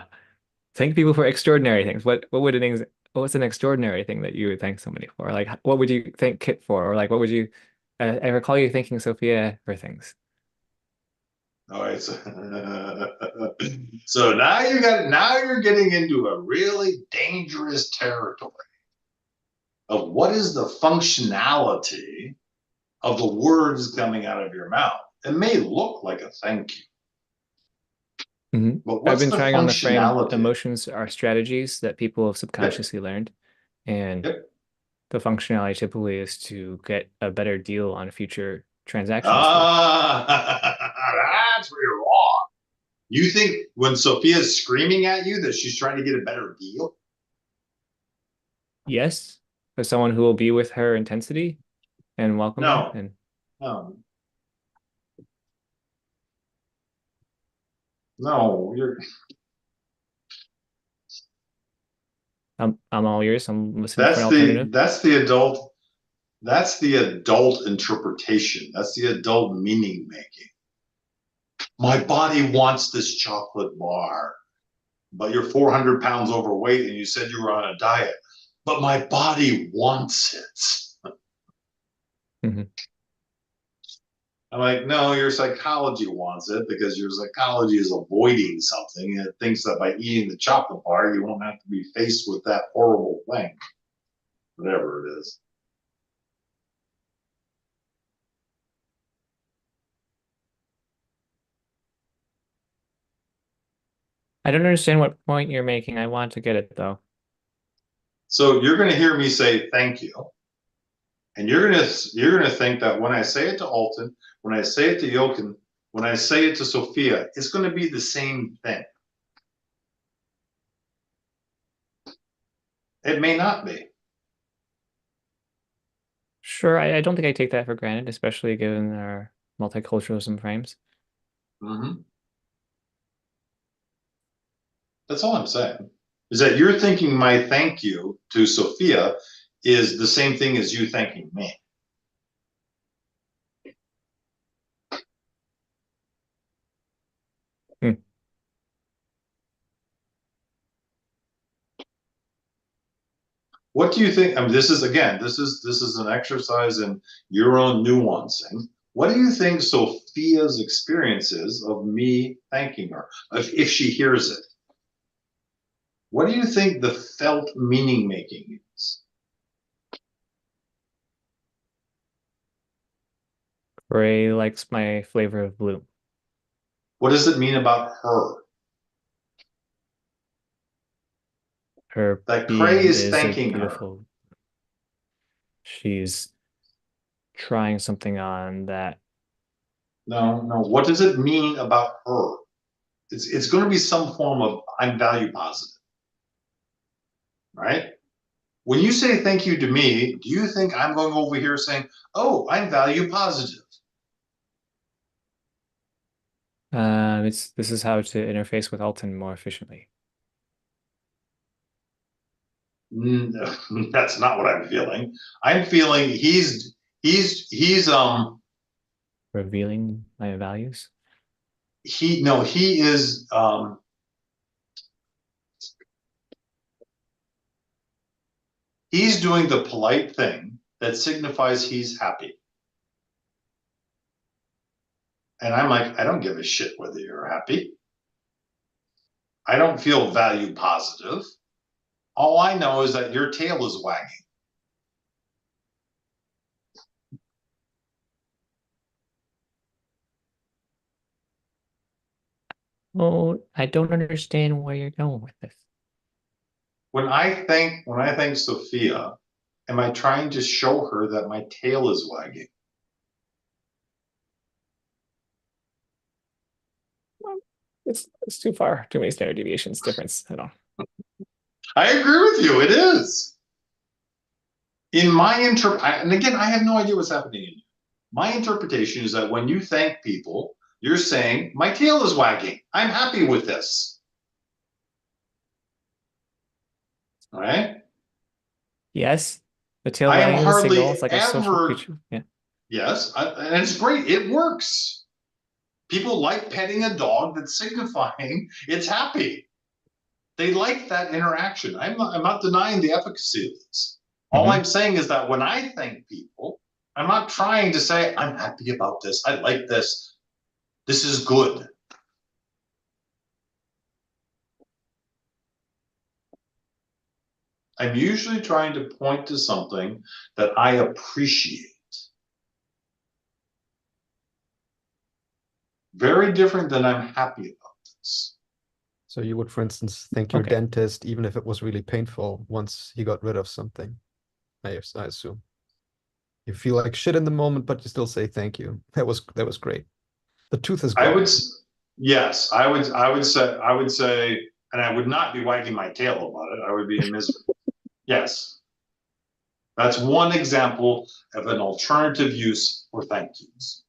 thank people for extraordinary things. What's an extraordinary thing that you would thank somebody for? Like, what would you thank Kit for? Or like, what would you? I recall you thanking Sophia for things. All right, so, so now you're getting into a really dangerous territory of what is the functionality of the words coming out of your mouth. It may look like a thank you, but I've what's been the trying on the frame functionality? emotions are strategies that people have subconsciously learned. And Yep. the functionality typically is to get a better deal on future transactions with. That's where you're wrong. You think when Sophia's screaming at you that she's trying to get a better deal? Yes, for someone who will be with her intensity and welcome her. No, And no, no. You're I'm all ears. I'm listening for an that's alternative. the adult interpretation. That's the adult meaning making. My body wants this chocolate bar, but you're 400 pounds overweight and you said you were on a diet. But my body wants it. Mhm. I'm like, no, your psychology wants it because your psychology is avoiding something and it thinks that by eating the chocolate bar, you won't have to be faced with that horrible thing, whatever it is. I don't understand what point you're making. I want to get it though. So you're going to hear me say thank you, and you're gonna think that when I say it to Alton, when I say it to Jochen, when I say it to Sophia, it's going to be the same thing. It may not be. Sure, I don't think I take that for granted, especially given our multiculturalism frames. Mm-hmm. That's all I'm saying. Is that you're thinking my thank you to Sophia is the same thing as you thanking me. Hmm. What do you think? I mean, this is again, this is an exercise in your own nuancing. What do you think Sophia's experience is of me thanking her, if she hears it? What do you think the felt meaning making is? Gray likes my flavor of blue. What does it mean about her? Her That Cray being is is a thanking her. beautiful. She's trying something on that. No, no. What does it mean about her? It's going to be some form of I'm value positive, right? When you say thank you to me, do you think I'm going over here saying, oh, I'm value positive? It's this is how to interface with Alton more efficiently. That's not what I'm feeling. I'm feeling he's Revealing my values. he no he is he's doing the polite thing that signifies he's happy. And I'm like, I don't give a shit whether you're happy. I don't feel value positive. All I know is that your tail is wagging. Oh, I don't understand where you're going with this. When I think Sophia, am I trying to show her that my tail is wagging? Well, it's too far. Too many standard deviations difference. I don't. I agree with you. It is. In my and again, I have no idea what's happening in you. My interpretation is that when you thank people, you're saying, my tail is wagging. I'm happy with this. All right. Yes, the tail I am wagging is a signal. It's hardly like a social ever, creature. Yeah. yes, and it's great. It works. People like petting a dog that's signifying it's happy. They like that interaction. I'm not denying the efficacy of this. All Hmm. I'm saying is that when I thank people, I'm not trying to say, I'm happy about this. I like this. This is good. I'm usually trying to point to something that I appreciate. Very different than I'm happy about this. So you would, for instance, thank your Okay. dentist even if it was really painful once he got rid of something. I assume. You feel like shit in the moment, but you still say thank you. That was great. The tooth is I gone. would, yes, I would say, and I would not be wagging my tail about it. I would be in misery. Yes. That's one example of an alternative use for thank yous.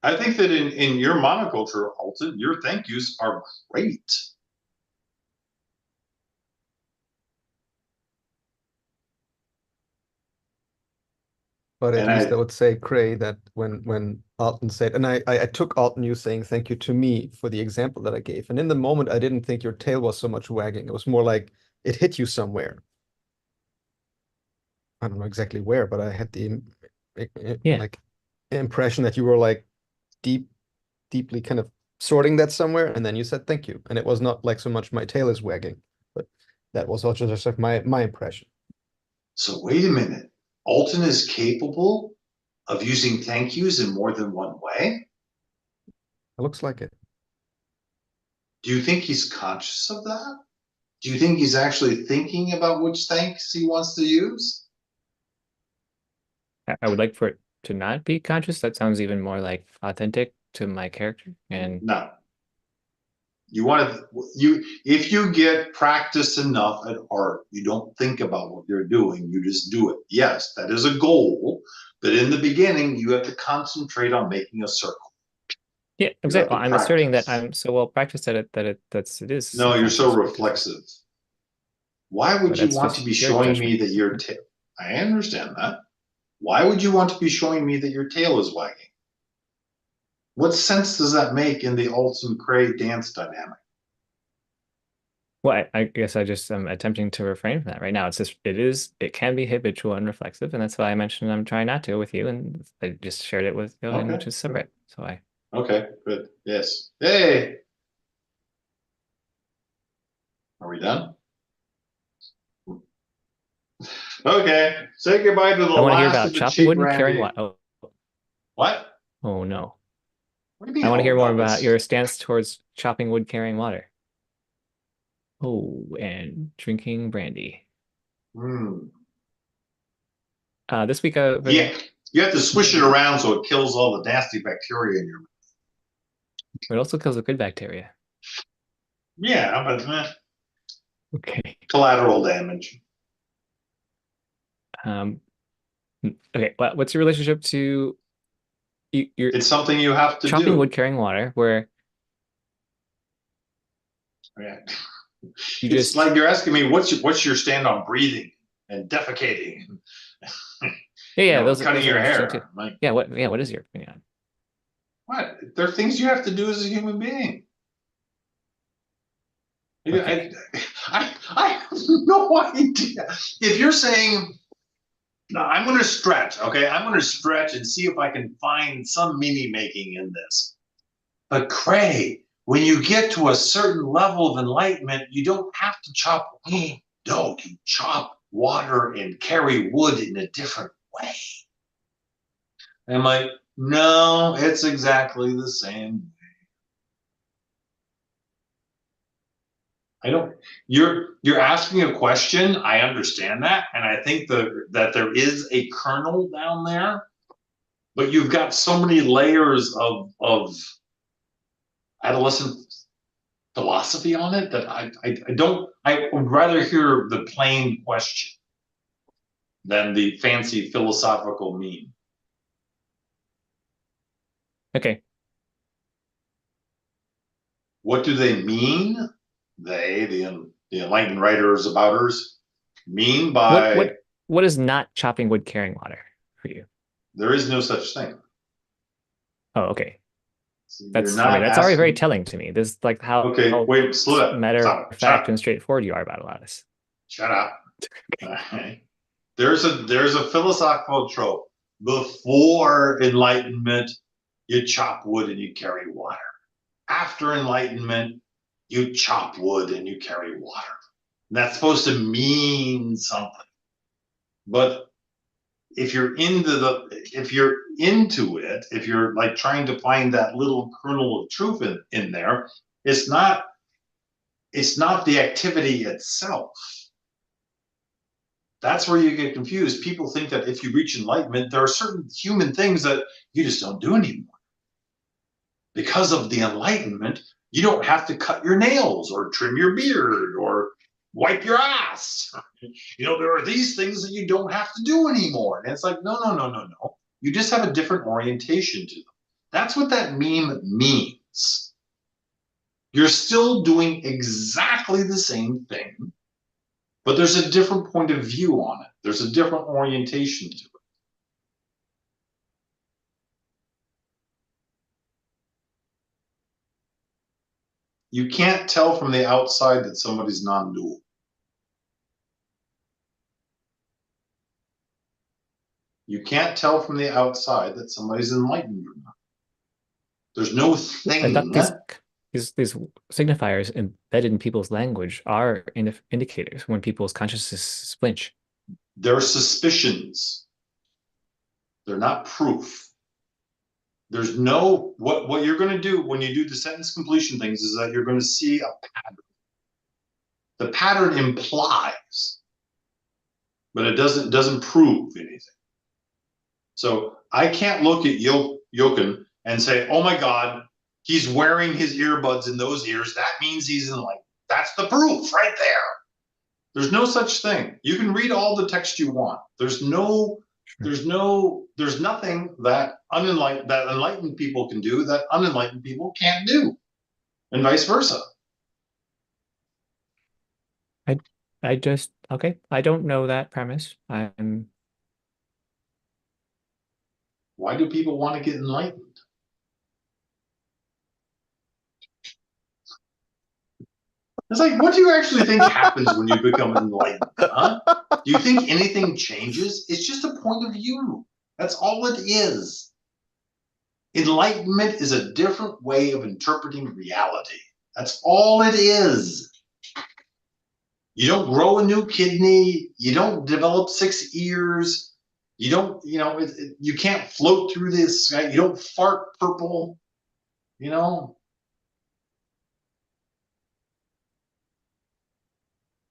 I think that in your monoculture, Alton, your thank yous are great. But at And least I would say, Cray, that when Alton said, and I took Alton, you saying thank you to me for the example that I gave. And in the moment, I didn't think your tail was so much wagging. It was more like it hit you somewhere. I don't know exactly where, but I had the Yeah. like impression that you were like deeply kind of sorting that somewhere, and then you said thank you. And it was not like so much my tail is wagging, but that was also just like my impression. so wait a minute. Alton is capable of using thank yous in more than one way? It looks like it. Do you think he's conscious of that? Do you think he's actually thinking about which thanks he wants to use? I would like for it to not be conscious. That sounds even more like authentic to my character. And No. You want to you if you get practiced enough at art, you don't think about what you're doing, you just do it. Yes, that is a goal, but in the beginning, you have to concentrate on making a circle. yeah, You have exactly. to I'm asserting that practice. I'm so well practiced at it that it is No, you're so subconscious because reflexive. Why would but you that's want to just be your showing me judgment. that your tail? I understand that. Why would you want to be showing me that your tail is wagging? What sense does that make in the Alton Cray dance dynamic? Well, I guess I just am attempting to refrain from that right now. It's just it can be habitual and reflexive, and that's why I mentioned I'm trying not to with you, and I just shared it with Johan, Okay, which is good. separate. So I Okay, good. Yes. Hey, are we done? Okay, say goodbye to the I want to hear last about of the chopping cheap wood and carrying brandy. what? Oh, What? oh no. What do you I mean? want to Oh hear more no, about this. your stance towards chopping wood, carrying water. Oh, and drinking brandy. Hmm. This week I've Yeah, been you have to swish it around so it kills all the nasty bacteria in your mouth. it also kills the good bacteria. Yeah, but Okay. collateral damage. Um, okay, well, what's your relationship to you're It's something you have to chopping wood, do. carrying water, where Yeah. you It's just like you're asking me what's your stand on breathing and defecating, yeah, yeah, cutting those are your interesting too. hair. I'm like, What is your opinion on? what? There are things you have to do as a human being. Okay. I have no idea. If you're saying, no, I'm going to stretch, okay? I'm going to stretch and see if I can find some meaning making in this. But Cray, when you get to a certain level of enlightenment, you don't have to chop. No, you chop water and carry wood in a different way. And I'm like, no, it's exactly the same. I don't. You're asking a question. I understand that, and I think that there is a kernel down there, but you've got so many layers of adolescent philosophy on it that I don't. I would rather hear the plain question than the fancy philosophical meme. Okay. What do they mean? They, the enlightened writers abouters, mean What by what what is not chopping wood, carrying water for you? there is no such thing. Oh, okay. You're I mean, not that's already very asking. telling to me. This is like Okay, how wait, slow down. matter Stop. of Shut fact up. and straightforward you are about a lot of this. Shut up. Okay. There's a philosophical trope. Before enlightenment, you chop wood and you carry water. After enlightenment, you chop wood and you carry water. And that's supposed to mean something. But if you're into it, if you're like trying to find that little kernel of truth in there, it's not it's not the activity itself. That's where you get confused. People think that if you reach enlightenment, there are certain human things that you just don't do anymore. Because of the Enlightenment, you don't have to cut your nails or trim your beard or wipe your ass. There are these things that you don't have to do anymore. And it's like, no, no, no, no, no. You just have a different orientation to them. That's what that meme means. You're still doing exactly the same thing, but there's a different point of view on it. There's a different orientation to it. You can't tell from the outside that somebody's non-dual. You can't tell from the outside that somebody's enlightened or not. There's no I thought thing. these signifiers embedded in people's language are indicators when people's consciousness flinch. They're suspicions. They're not proof. There's no what you're going to do when you do the sentence completion things is that you're going to see a pattern. The pattern implies, but it doesn't prove anything. So I can't look at Jochen and say, "Oh my God, he's wearing his earbuds in those ears. That means he's enlightened." That's the proof right there. There's no such thing. You can read all the text you want. There's nothing that enlightened people can do that unenlightened people can't do, and vice versa. I just okay. I don't know that premise. I'm Why do people want to get enlightened? It's like, what do you actually think happens when you become enlightened? Huh? Do you think anything changes? It's just a point of view. That's all it is. Enlightenment is a different way of interpreting reality. That's all it is. You don't grow a new kidney. You don't develop 6 ears. You don't, you can't float through this. You don't fart purple.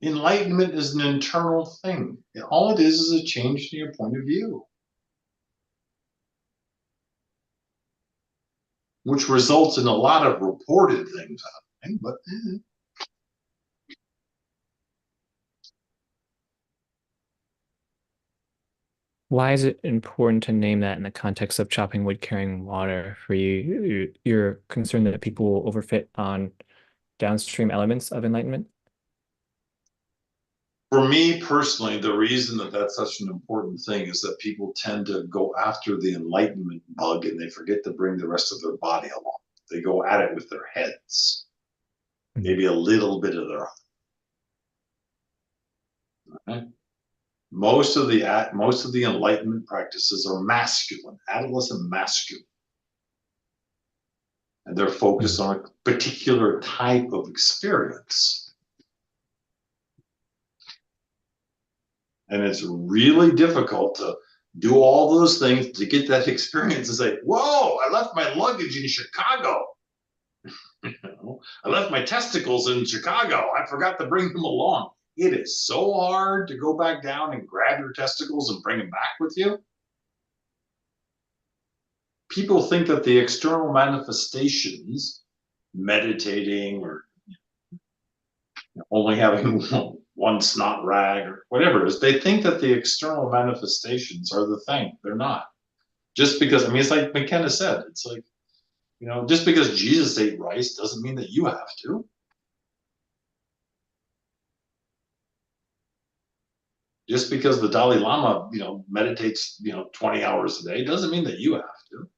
Enlightenment is an internal thing. And all it is a change to your point of view, which results in a lot of reported things happening, but Why is it important to name that in the context of chopping wood, carrying water for you? You're concerned that people will overfit on downstream elements of enlightenment? for me personally, the reason that that's such an important thing is that people tend to go after the enlightenment bug and they forget to bring the rest of their body along. They go at it with their heads, maybe a little bit of their heart. Right? Most of the enlightenment practices are masculine, adolescent masculine, and they're focused on a particular type of experience. And it's really difficult to do all those things to get that experience and say, "Whoa, I left my luggage in Chicago. I left my testicles in Chicago. I forgot to bring them along." It is so hard to go back down and grab your testicles and bring them back with you. People think that the external manifestations, meditating or only having one snot rag or whatever it is, they think that the external manifestations are the thing. They're not. Just because, it's like McKenna said, it's like, just because Jesus ate rice doesn't mean that you have to. Just because the Dalai Lama, meditates, 20 hours a day doesn't mean that you have to.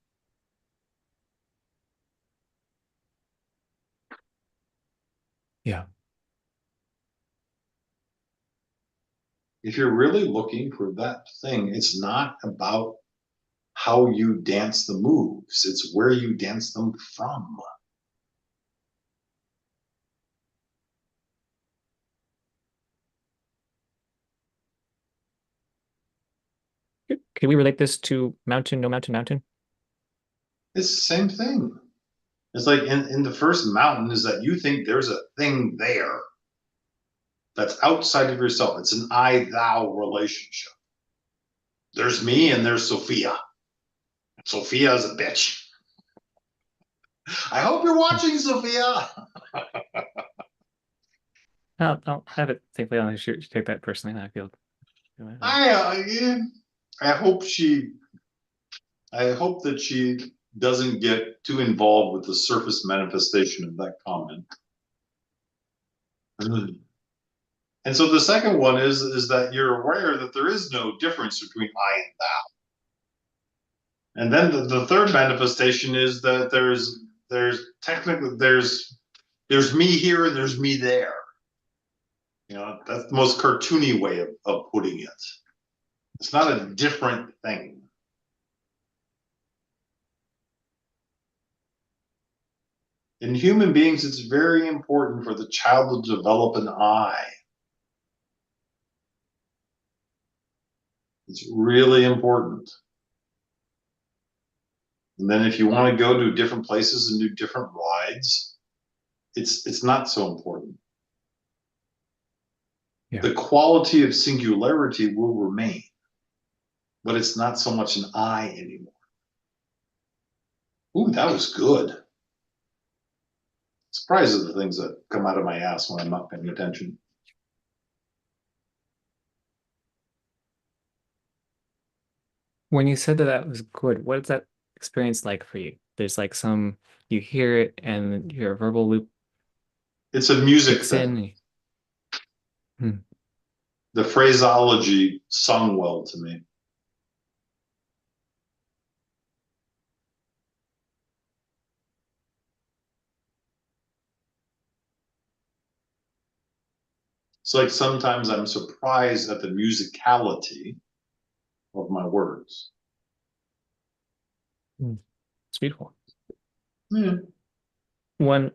Yeah. If you're really looking for that thing, it's not about how you dance the moves, it's where you dance them from. Can we relate this to mountain, no mountain, mountain? It's the same thing. It's like in the first mountain is that you think there's a thing there that's outside of yourself. It's an I-thou relationship. There's me and there's Sophia. Sophia is a bitch. I hope you're watching, Sophia. I'll have it safely on. Should take that personally. I feel. Yeah, I hope she. I hope that she doesn't get too involved with the surface manifestation of that comment. And so the second one is that you're aware that there is no difference between I and thou. And then the third manifestation is that there's technically there's me here and there's me there. You know, that's the most cartoony way of putting it. It's not a different thing. In human beings, it's very important for the child to develop an I. It's really important. And then if you want to go to different places and do different rides, it's not so important. Yeah. The quality of singularity will remain, but it's not so much an I anymore. Ooh, that was good. Surprised at the things that come out of my ass when I'm not paying attention. When you said that that was good, what is that experience like for you? There's like some you hear it and your verbal loop It's a music kicks thing. in. Hmm. The phraseology sung well to me. It's like sometimes I'm surprised at the musicality of my words. It's beautiful. Yeah. When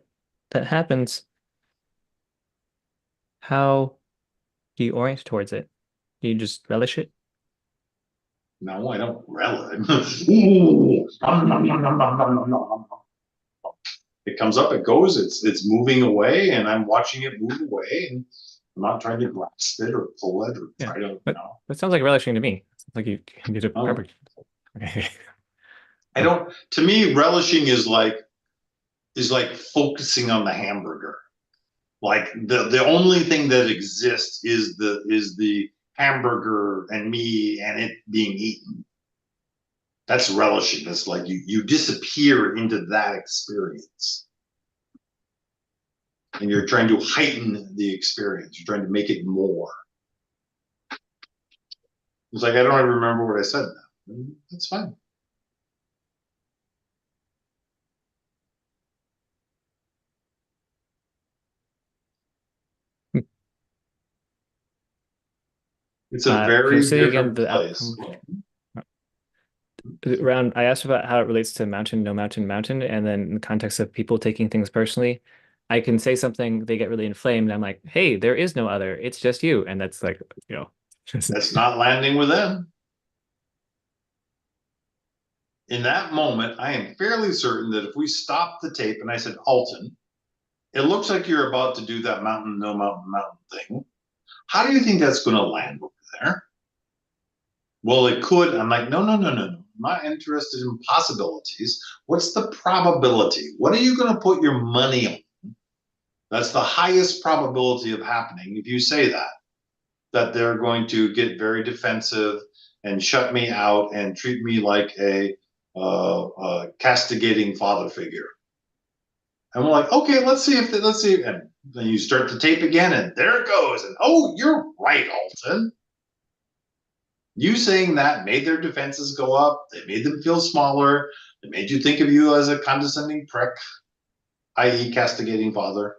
that happens, how do you orient towards it? Do you just relish it? No, I don't relish. Ooh, it comes up, it goes, it's moving away, and I'm watching it move away, and I'm not trying to grasp it or pull it or Yeah. try to, But that sounds like relishing to me. It sounds like you did a oh. perfect. Okay. I don't. To me, relishing is like focusing on the hamburger. Like the only thing that exists is the hamburger and me and it being eaten. That's relishing. It's like you disappear into that experience. And you're trying to heighten the experience. You're trying to make it more. It's like I don't even remember what I said now. That's fine. It's a Can you very say again different the place. outcome around? I asked about how it relates to mountain, no mountain, mountain, and then in the context of people taking things personally. I can say something, they get really inflamed. I'm like, hey, there is no other. It's just you. And that's like, just That's not landing with them. In that moment, I am fairly certain that if we stopped the tape and I said, Alton, it looks like you're about to do that mountain, no mountain, mountain thing. How do you think that's going to land over there? Well, it could. I'm like, no, no, no, no, no. I'm not interested in possibilities. What's the probability? What are you going to put your money on? That's the highest probability of happening if you say that they're going to get very defensive and shut me out and treat me like a castigating father figure. And we're like, okay, let's see. And then you start the tape again, and there it goes. And oh, you're right, Alton. You saying that made their defenses go up. They made them feel smaller. It made you think of you as a condescending prick, i.e., castigating father.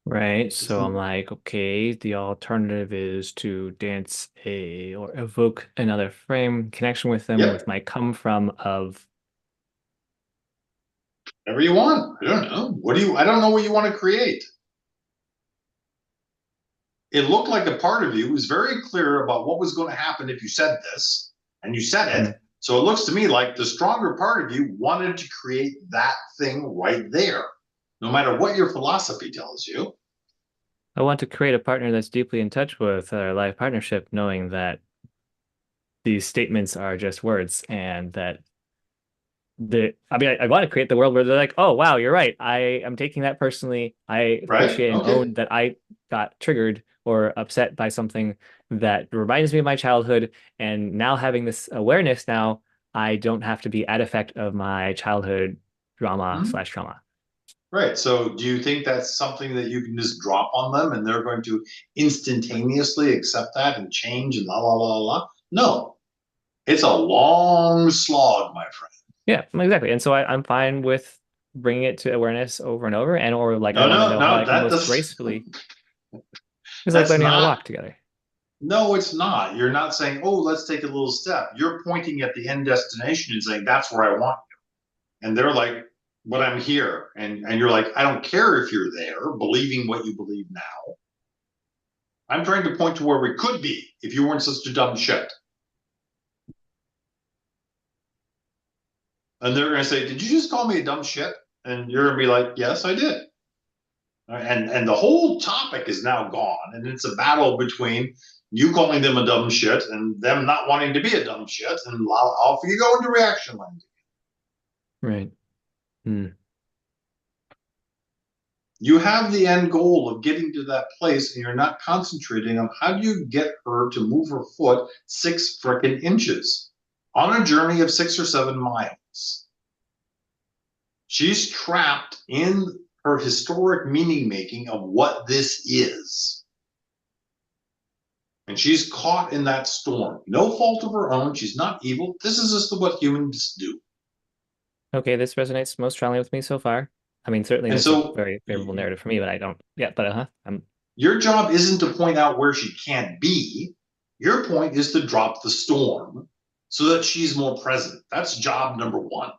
right. So I'm like, okay, the alternative is to dance or evoke another frame connection with them Yep. with my come from of Whatever you want. I don't know. I don't know what you want to create. It looked like a part of you was very clear about what was going to happen if you said this, and you said it. Mm. So it looks to me like the stronger part of you wanted to create that thing right there, no matter what your philosophy tells you. I want to create a partner that's deeply in touch with our life partnership, knowing that these statements are just words, and that I want to create the world where they're like, oh wow, you're right. I am taking that personally. I Right? appreciate and Okay. own that I got triggered or upset by something that reminds me of my childhood. And now having this awareness now, I don't have to be at effect of my childhood drama Mhm. slash trauma. Right. So do you think that's something that you can just drop on them and they're going to instantaneously accept that and change and la la la la? No. It's a long slog, my friend. Yeah, exactly. And so I'm fine with bringing it to awareness over and over, and or like I No, want to no, know how no, I can that most does gracefully. It's like that's learning how to not walk together. no, it's not. You're not saying, oh, let's take a little step. You're pointing at the end destination and saying, that's where I want you. And they're like, but I'm here. And you're like, I don't care if you're there, believing what you believe now. I'm trying to point to where we could be if you weren't such a dumb shit. And they're going to say, did you just call me a dumb shit? And you're going to be like, yes, I did. And the whole topic is now gone. And it's a battle between you calling them a dumb shit and them not wanting to be a dumb shit. And off you go into reaction land. Right. Hmm. You have the end goal of getting to that place and you're not concentrating on how do you get her to move her foot 6 frickin' inches on a journey of 6 or 7 miles. She's trapped in her historic meaning making of what this is. And she's caught in that storm. No fault of her own. She's not evil. This is just what humans do. Okay, this resonates most strongly with me so far. I mean, certainly And this is a so very favorable narrative for me, but I don't. Yeah, but I'm your job isn't to point out where she can't be. Your point is to drop the storm so that she's more present. That's job number one.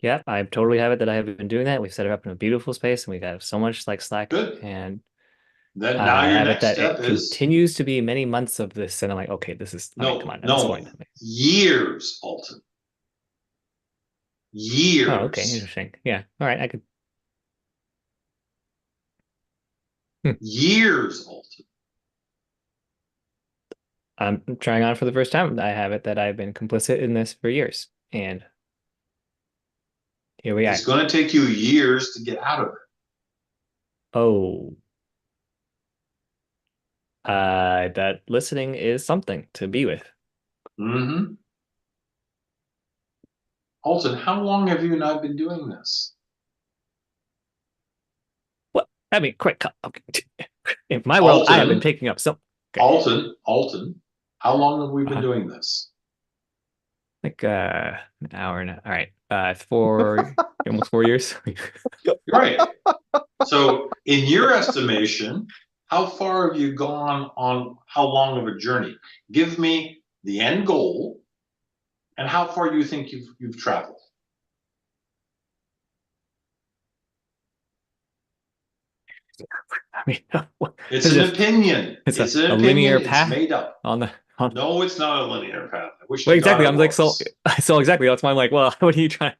yeah, I totally have it that I have been doing that. We've set it up in a beautiful space, and we got so much like Slack, Good. and Then now I your have it next that step it is continues to be many months of this, and I'm like, okay, this is. I mean, come no, on, at this point. no, I mean, years, Alton. oh, okay, Years. interesting. Yeah, all right, I could. Hmm. Years, Alton. I'm trying on for the first time. I have it that I've been complicit in this for years, and here we It's are. going to take you years to get out of it. Oh, that listening is something to be with. Mm-hmm. Alton, how long have you and I been doing this? What? I mean, quick cut. Okay. In my world, I have been Alton, taking up some. Okay, Alton, how long have we been uh, doing this? like an hour now. All right, it's almost 4 years. Right. So, in your estimation, how far have you gone on how long of a journey? Give me the end goal and how far you think you've traveled. I mean, It's it's an just opinion. it's It's an a opinion. linear It's path made up. on the on. No, it's not a linear path. I wish Well, to God exactly. it I'm like so. was. So exactly. That's why I'm like, well, what are you trying?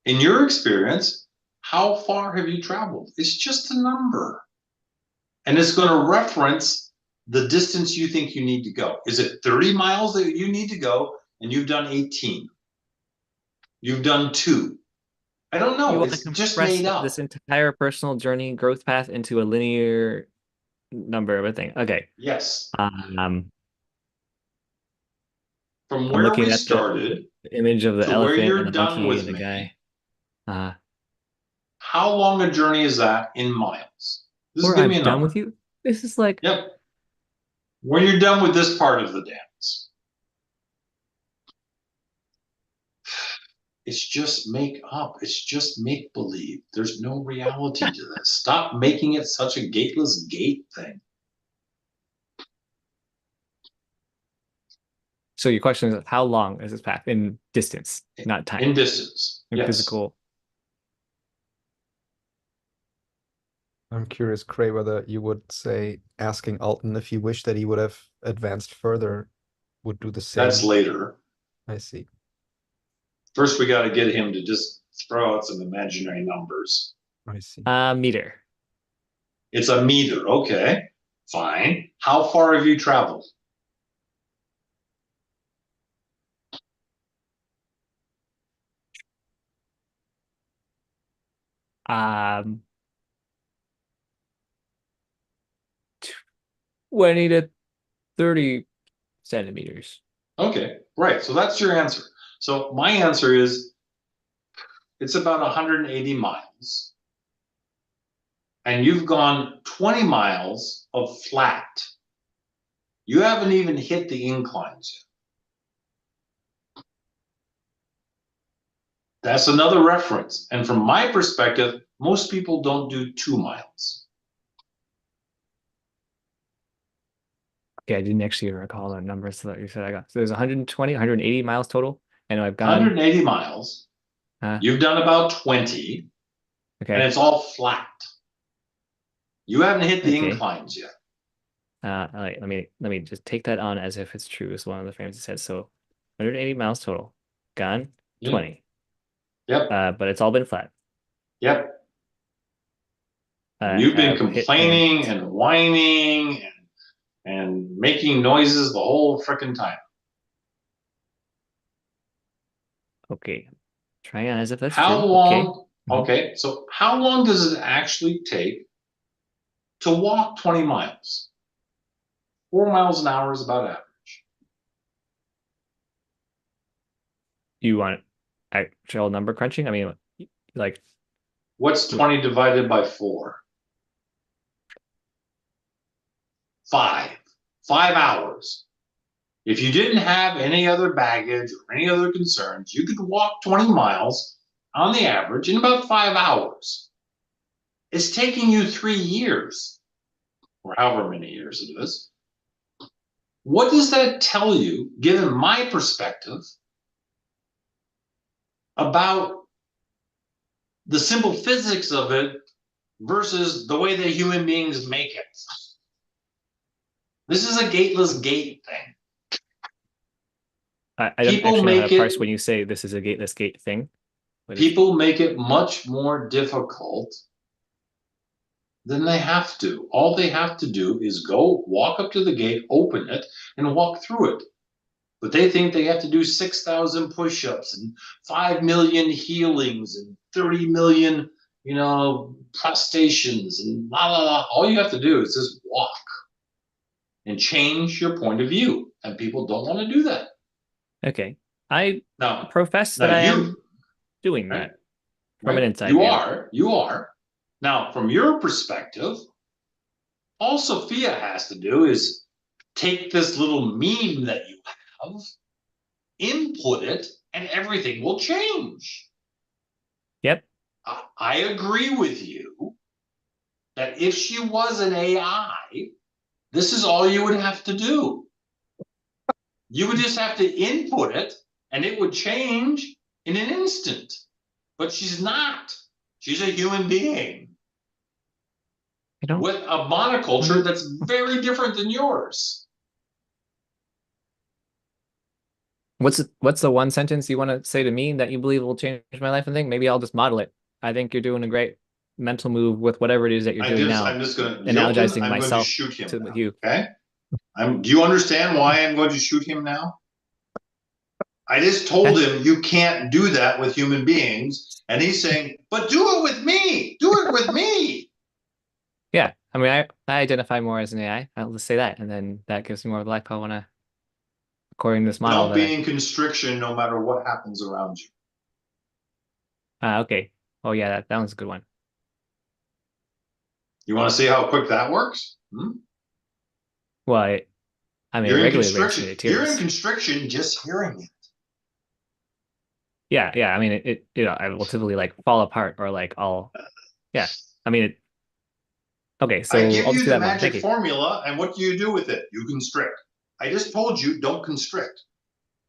In your experience, how far have you traveled? It's just a number. And it's going to reference the distance you think you need to go. Is it 30 miles that you need to go and you've done 18? You've done 2. I don't You know. want to It's just compress made this up. entire personal journey growth path into a linear number of a thing. Okay. Yes. Um, From I'm where looking we at started the image of the to where elephant and you're the done monkey and with the me, guy. Uh, how long a journey is that in miles? Just or give me I'm a done number. with you. This is like, Yep. When you're done with this part of the dance, it's just make up. It's just make believe. There's no reality to this. Stop making it such a gateless gate thing. so your question is how long is this path in distance, not time, In distance. in Yes. physical. I'm curious, Cray, whether you would say asking Alton if he wished that he would have advanced further would do the That's same. later. I see. First, we got to get him to just throw out some imaginary numbers. I see. Meter. It's a meter. Okay. Fine. How far have you traveled? Um, 20 to 30 centimeters. Okay, right. So that's your answer. So my answer is it's about 180 miles. And you've gone 20 miles of flat. You haven't even hit the inclines yet. That's another reference. And from my perspective, most people don't do 2 miles. Okay, I didn't actually recall the numbers that you said I got. So there's 120, 180 miles total, and I've gone 180 miles. You've done about 20, and okay. it's all flat. You haven't hit the Okay. inclines yet. All right, let me just take that on as if it's true, is one of the frames it says. So 180 miles total. Gone Yeah. 20. Yep. But it's all been flat. Yep. I You've been have hit complaining and whining and making noises the whole freaking time. okay. Trying on as if that's How true. Okay. long? Okay, so how long does it actually take to walk 20 miles? 4 miles an hour is about average. You want actual number crunching? I mean, like What's 20 divided by 4? 5. 5 hours. If you didn't have any other baggage or any other concerns, you could walk 20 miles on the average in about 5 hours. It's taking you 3 years, or however many years it is. What does that tell you, given my perspective, about the simple physics of it versus the way that human beings make it? This is a gateless gate thing. I don't People actually know how make to parse it when you say this is a gateless gate thing. people make it much more difficult than they have to. All they have to do is go walk up to the gate, open it, and walk through it. But they think they have to do 6,000 push-ups and 5 million healings and 30 million, prostrations and la la la. All you have to do is just walk and change your point of view. And people don't want to do that. Okay. I Now, profess now that I am you, doing right, that from an right? inside You view. are, you are. Now, from your perspective, all Sophia has to do is take this little meme that you have, input it, and everything will change. Yep. I agree with you that if she was an AI, this is all you would have to do. You would just have to input it and it would change in an instant. But she's not. She's a human being I don't with a monoculture that's very different than yours. What's the one sentence you want to say to me that you believe will change my life and thing? Maybe I'll just model it. I think you're doing a great mental move with whatever it is that you're doing now, I'm just going to, analogizing I'm going to myself shoot him to now. you. Okay. Do you understand why I'm going to shoot him now? I just told him you can't do that with human beings. And he's saying, but do it with me. Do it with me. Yeah. I mean, I identify more as an AI. I'll just say that. And then that gives me more of the life I want to, according to this model Don't be in constriction no matter what happens around you. okay. Oh yeah, that one's a good one. You want to see how quick that works? Well, I mean, it You're in regularly brings constriction. me to You're in tears. constriction just hearing it. Yeah, yeah. I mean, I will typically like fall apart or like yeah. I mean, okay, I so give I'll just you do the that more. Thank magic you. formula, and what do you do with it? You constrict. I just told you don't constrict.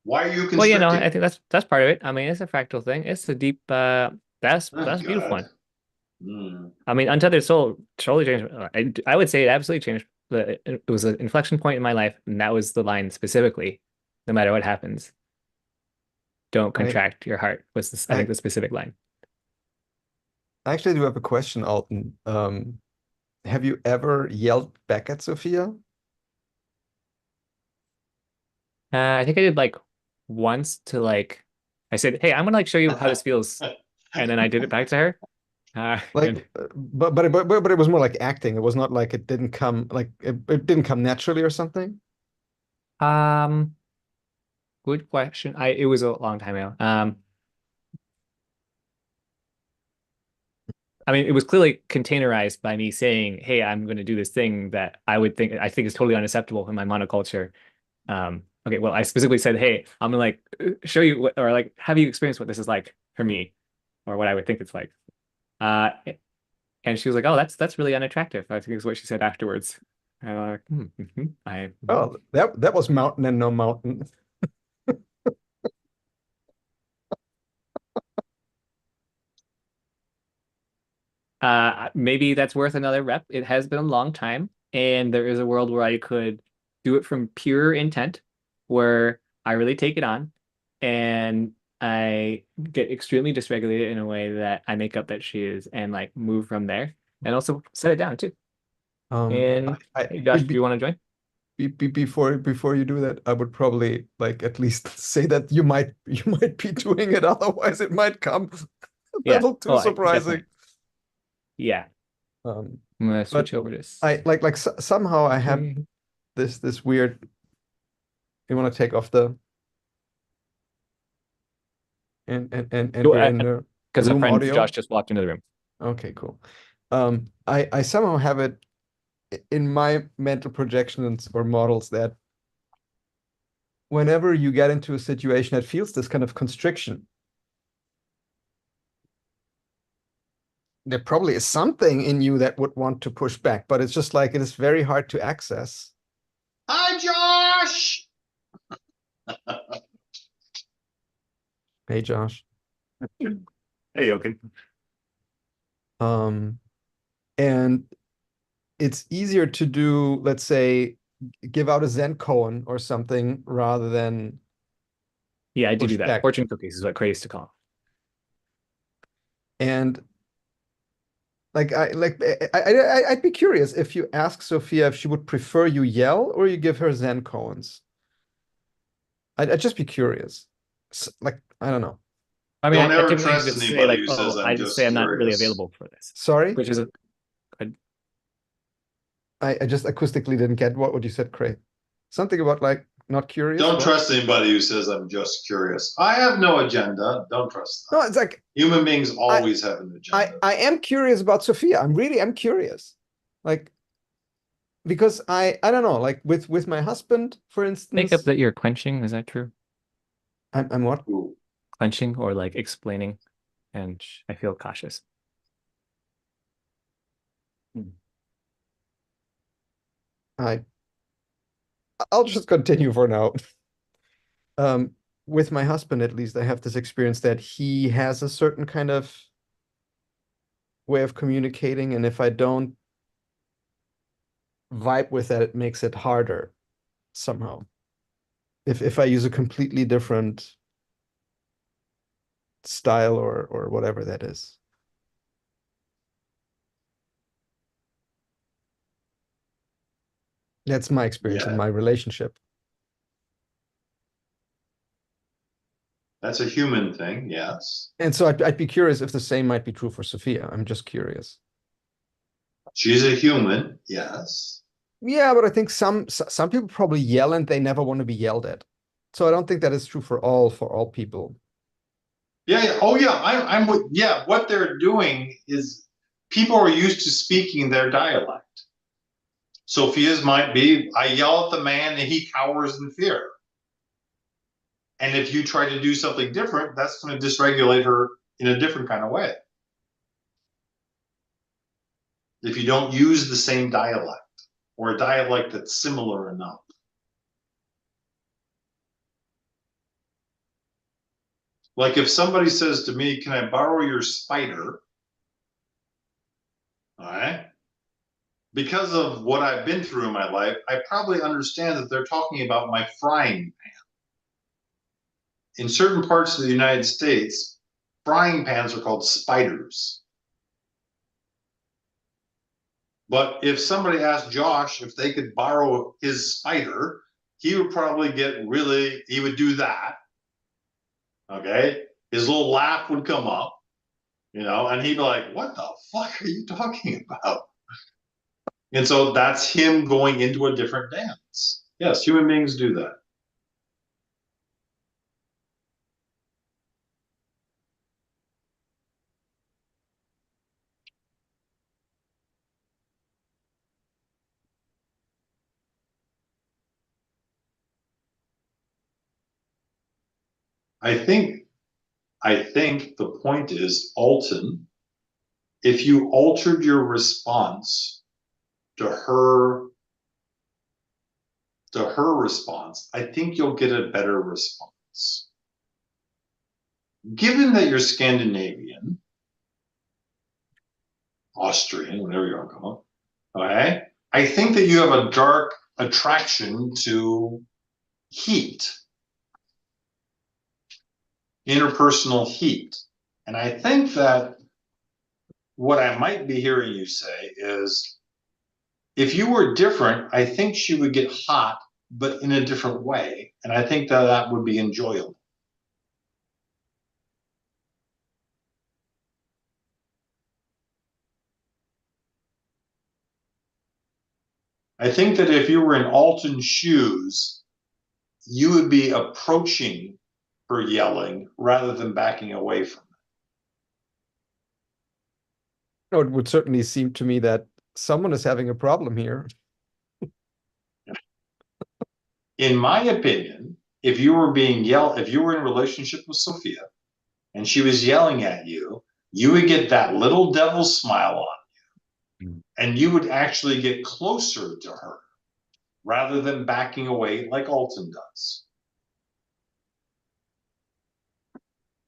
Why are you Well, constricting? I think that's part of it. I mean, it's a fractal thing. It's a deep that's Oh, a beautiful God. one. I mean, Untethered Soul totally changed. I would say it absolutely changed. It was an inflection point in my life, and that was the line specifically. No matter what happens, don't I contract your heart was I think I the specific line. I actually do have a question, Alton. Have you ever yelled back at Sophia? I think I did like once to like I said, "Hey, I'm gonna like show you how this feels," and then I did it back to her. Like, Good. but it was more like acting. It was not like it didn't come naturally or something. Um, Good question. It was a long time ago. I mean, it was clearly containerized by me saying, "Hey, I'm going to do this thing that I think is totally unacceptable in my monoculture." Okay, well, I specifically said, "Hey, I'm gonna like show you what, or like have you experience what this is like for me, or what I would think it's like." Uh, and she was like, "Oh, that's really unattractive." I think is what she said afterwards. And I'm like, Oh, that was mountain and no mountain. Maybe that's worth another rep. It has been a long time, and there is a world where I could do it from pure intent, where I really take it on, and I get extremely dysregulated in a way that I make up that she is, and like move from there, and also set it down too. And I hey, Josh, do you want to join? before you do that, I would probably like at least say that you might be doing it, otherwise it might come a Yeah. little too Oh, definitely. surprising. Yeah. Um, I'm gonna switch but over to I like somehow I have screen. this weird. You want to take off the and we're in the Because a room friend Josh audio. just walked into the room. Okay, cool. I somehow have it in my mental projections or models that whenever you get into a situation that feels this kind of constriction, there probably is something in you that would want to push back, but it's just like it is very hard to access. Hi, Josh. Hey, Josh. Hey, okay. Um, and it's easier to do, let's say, give out a Zen koan or something rather than Yeah, I do push do that. back. Fortune cookies is what Cray used to call And I'd be curious if you ask Sophia if she would prefer you yell or you give her Zen koans. I'd just be curious. Like, I don't know. I mean, Don't I ever typically trust just say anybody like, who says "Oh, I I'm just say just I'm not really curious. available for this," Sorry, which is a I just acoustically didn't get what you said, Craig. Something about like not curious. Don't What? trust anybody who says I'm just curious. I have no agenda. Don't trust them. No, it's like Human beings I always have an I agenda. I am curious about Sophia. I'm curious. Like because I don't know, like with my husband, for make up instance, that you're clenching. Is that true? I'm what? Ooh. Clenching or like explaining, and I feel cautious. Hmm. I I'll just continue for now. Um, with my husband, at least, I have this experience that he has a certain kind of way of communicating, and if I don't vibe with that, it makes it harder somehow. If I use a completely different style or whatever that is. That's my experience in Yeah, my relationship. that's a human thing. Yes. And so I'd be curious if the same might be true for Sophia. I'm just curious. She's a human. Yes. Yeah, but I think some people probably yell and they never want to be yelled at. So I don't think that is true for all people. Yeah. Yeah. Oh, yeah. I'm with, yeah. What they're doing is people are used to speaking their dialect. Sophia's might be, I yell at the man and he cowers in fear. And if you try to do something different, that's going to dysregulate her in a different kind of way. If you don't use the same dialect or a dialect that's similar enough. Like if somebody says to me, can I borrow your spider? All right. Because of what I've been through in my life, I probably understand that they're talking about my frying pan. In certain parts of the United States, frying pans are called spiders. But if somebody asked Josh if they could borrow his spider, he would probably he would do that. Okay. His little laugh would come up, and he'd be like, what the fuck are you talking about? And so that's him going into a different dance. Yes, human beings do that. I think the point is, Alton, if you altered your response to her response, I think you'll get a better response. Given that you're Scandinavian, Austrian, whatever you want to call it, okay, I think that you have a dark attraction to heat, interpersonal heat. And I think that what I might be hearing you say is, if you were different, I think she would get hot, but in a different way. And I think that that would be enjoyable. I think that if you were in Alton's shoes, you would be approaching her yelling rather than backing away from it. No, it would certainly seem to me that someone is having a problem here. In my opinion, if you were in a relationship with Sophia and she was yelling at you, you would get that little devil smile on you, and you would actually get closer to her rather than backing away like Alton does.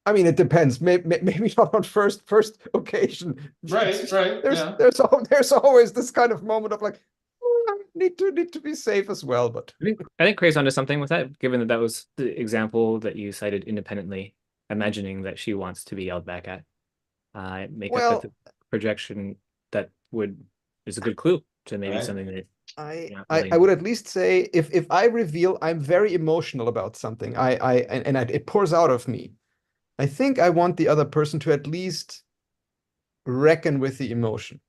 I mean, it depends. Maybe not on first occasion. Right. Yeah. There's always this kind of moment of like, oh, I need to be safe as well. But I think Cray's onto something with that, given that that was the example that you cited independently, imagining that she wants to be yelled back at. Make up well, the projection that is a good clue to maybe Right. something that I would at least say if I reveal I'm very emotional about something, it pours out of me. I think I want the other person to at least reckon with the emotion.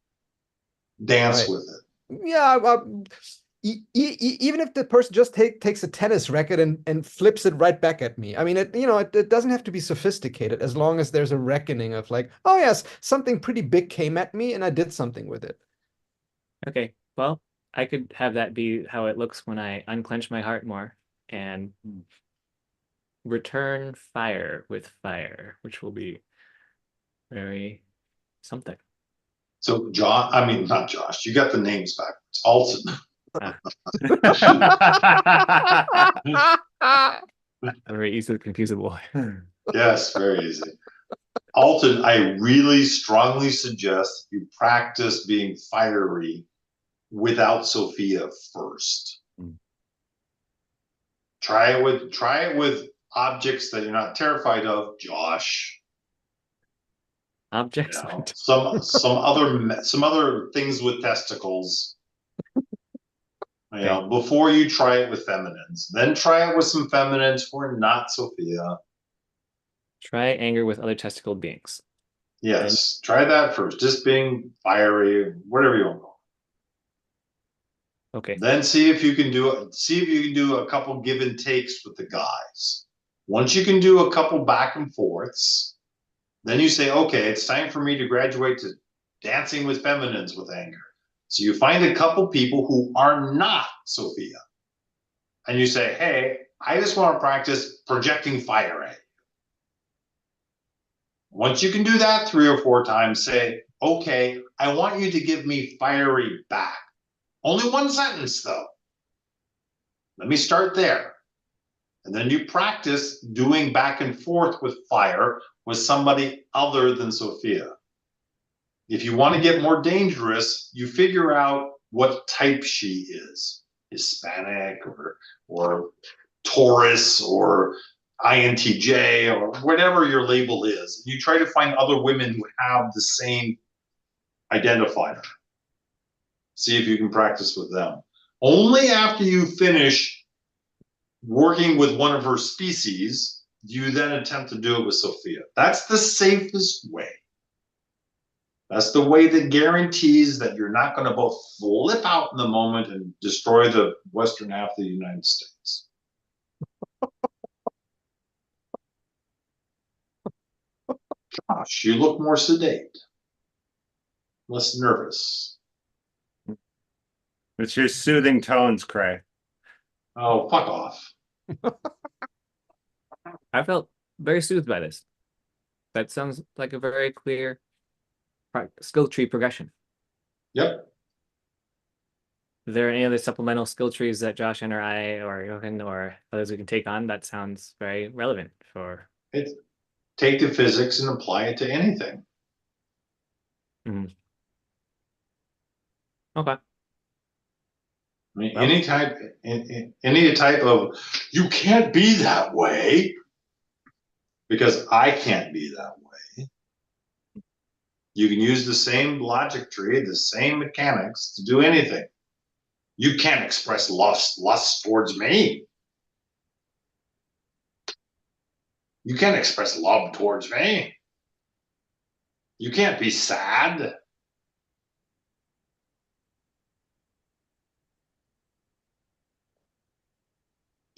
Dance with it. Yeah, even if the person just takes a tennis racket and flips it right back at me. I mean, it doesn't have to be sophisticated as long as there's a reckoning of like, oh yes, something pretty big came at me and I did something with it. Okay, well, I could have that be how it looks when I unclench my heart more and return fire with fire, which will be very something. So not Josh, you got the names backwards. Alton. Very easily confusable. Yes, very easy. Alton, I really strongly suggest you practice being fiery without Sophia first. Try it with objects that you're not terrified of, Josh. Objects. Some other things with testicles. Before you try it with feminines, then try it with some feminines who are not Sophia. Try anger with other testicled beings. Yes, try that first. Just being fiery, whatever you want. Okay. Then see if you can do a couple give and takes with the guys. Once you can do a couple back and forths, then you say, okay, it's time for me to graduate to dancing with feminines with anger. So you find a couple people who are not Sophia. And you say, hey, I just want to practice projecting fire at you. Once you can do that 3 or 4 times, say, okay, I want you to give me fiery back. Only one sentence, though. Let me start there. And then you practice doing back and forth with fire with somebody other than Sophia. If you want to get more dangerous, you figure out what type she is. Hispanic or Taurus or INTJ or whatever your label is. You try to find other women who have the same identifier. See if you can practice with them. Only after you finish working with one of her species do you then attempt to do it with Sophia. That's the safest way. That's the way that guarantees that you're not going to both flip out in the moment and destroy the western half of the United States. Gosh, you look more sedate, less nervous. It's your soothing tones, Cray. Oh, fuck off. I felt very soothed by this. That sounds like a very clear skill tree progression. Yep. Are there any other supplemental skill trees that Josh and or I or Jochen or others we can take on? That sounds very relevant for It, take the physics and apply it to anything. Okay. I mean, any type of you can't be that way because I can't be that way. You can use the same logic tree, the same mechanics to do anything. You can't express lust towards me. You can't express love towards me. You can't be sad.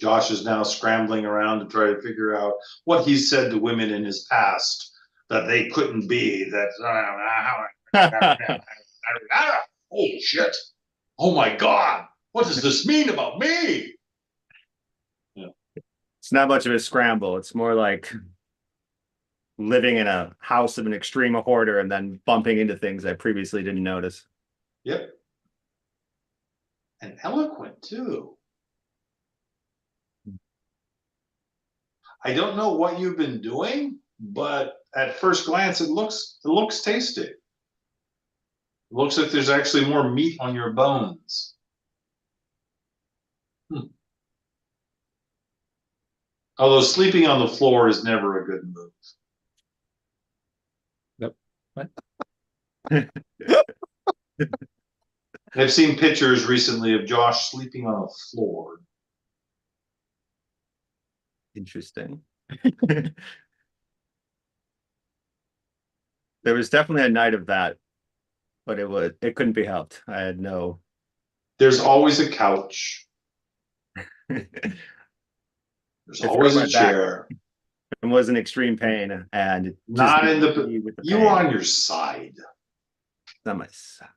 Josh is now scrambling around to try to figure out what he said to women in his past that they couldn't be. Oh shit! Oh my god! What does this mean about me? Yeah. It's not much of a scramble. It's more like living in a house of an extreme hoarder and then bumping into things I previously didn't notice. Yep. And eloquent too. I don't know what you've been doing, but at first glance, it looks tasty. It looks like there's actually more meat on your bones. Although sleeping on the floor is never a good move. Nope. What? I've seen pictures recently of Josh sleeping on the floor. Interesting. There was definitely a night of that, but it couldn't be helped. I had no. There's always a couch. There's always a chair. It was an extreme pain, and not in the. You were on your side. On my side.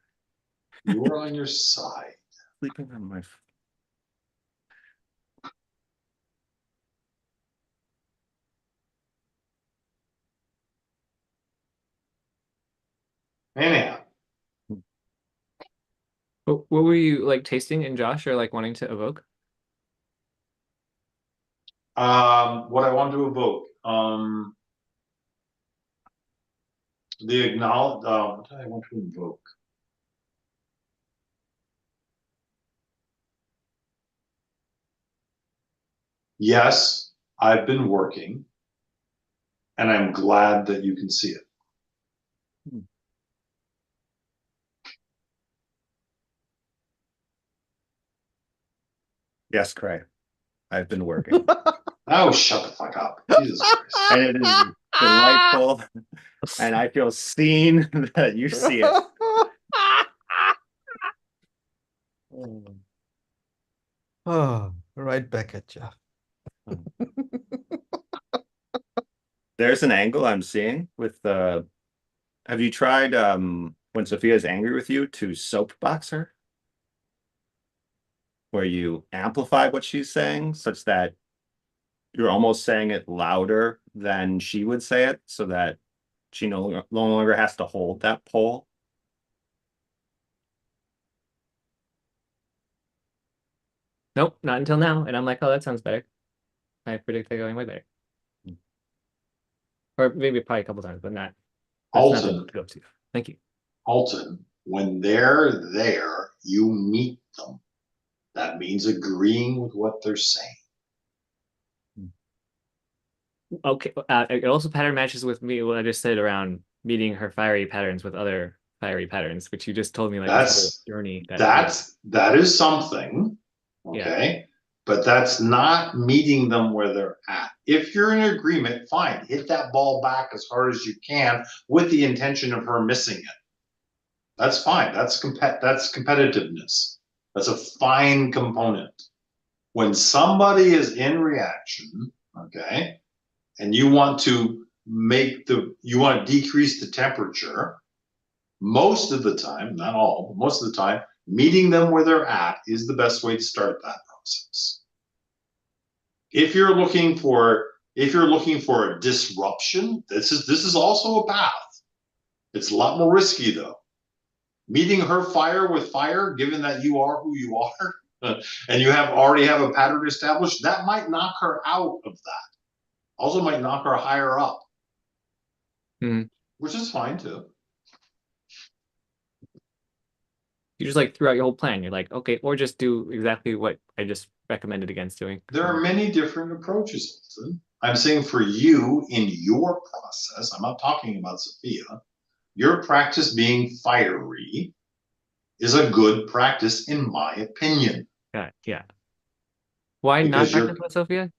You were on your side. Sleeping on my. Anyhow. What were you like tasting in Josh or like wanting to evoke? What I want to evoke. The acknowledge. What did I want to invoke? Yes, I've been working, and I'm glad that you can see it. Yes, Cray. I've been working. Oh, shut the fuck up. Jesus Christ. And it is delightful. And I feel seen that you see it. Oh, right back at you. There's an angle I'm seeing with have you tried when Sophia's angry with you to soapbox her? Where you amplify what she's saying such that you're almost saying it louder than she would say it so that she no longer has to hold that pole. Nope, not until now. And I'm like, oh, that sounds better. I predict they're going way better. Or maybe probably a couple times, but not. Alton. To go to. Thank you. Alton, when they're there, you meet them. That means agreeing with what they're saying. Okay. It also pattern matches with me what I just said around meeting her fiery patterns with other fiery patterns, which you just told me like that's journey. That is something. Okay. Yeah. But that's not meeting them where they're at. If you're in agreement, fine, hit that ball back as hard as you can with the intention of her missing it. That's fine. That's competitiveness. That's a fine component. When somebody is in reaction, okay, and you want to decrease the temperature, most of the time, not all, but most of the time, meeting them where they're at is the best way to start that process. If you're looking for a disruption, this is also a path. It's a lot more risky though. Meeting her fire with fire, given that you are who you are, and you already have a pattern established, that might knock her out of that. Also might knock her higher up, which is fine too. You just like threw out your whole plan. You're like, okay, or just do exactly what I just recommended against doing. There are many different approaches, Alton. I'm saying for you in your process, I'm not talking about Sophia, your practice being fiery is a good practice in my opinion. Yeah. Why not practice with Sophia?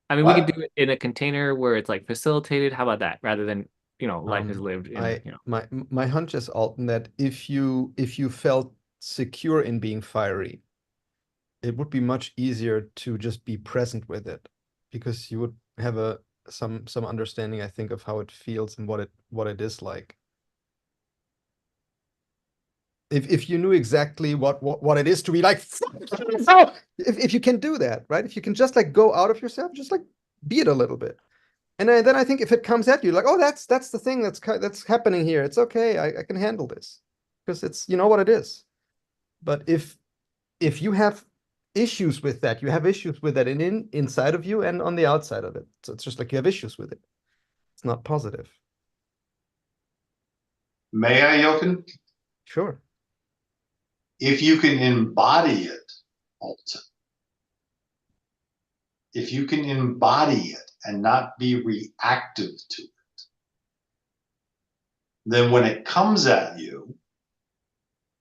I mean, we could do it in a container where it's like facilitated. How about that? Rather than, life is lived in, My hunch is, Alton, that if you felt secure in being fiery, it would be much easier to just be present with it, because you would have some understanding, I think, of how it feels and what it is like. If you knew exactly what it is to be like, if you can do that, right? If you can just like go out of yourself, just like be it a little bit. And then I think if it comes at you, like, oh, that's the thing that's happening here. It's okay. I can handle this, because it's, you know what it is. But if you have issues with that, you have issues with that inside of you and on the outside of it. So it's just like you have issues with it. It's not positive. May I, Jochen? Sure. If you can embody it, Alton, if you can embody it and not be reactive to it, then when it comes at you,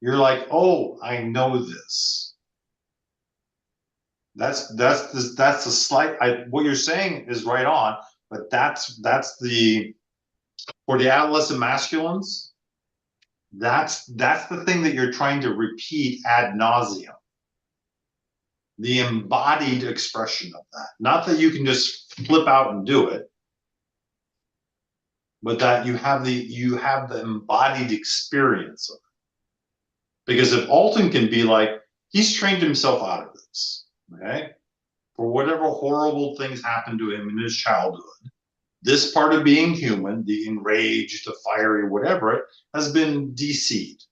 you're like, oh, I know this. That's the slight. What you're saying is right on, but that's for the adolescent masculines. That's the thing that you're trying to repeat ad nauseum. The embodied expression of that. Not that you can just flip out and do it, but that you have the embodied experience of it. Because if Alton can be like, he's trained himself out of this, okay? For whatever horrible things happened to him in his childhood, this part of being human, the enraged, the fiery, whatever it, has been DC'd.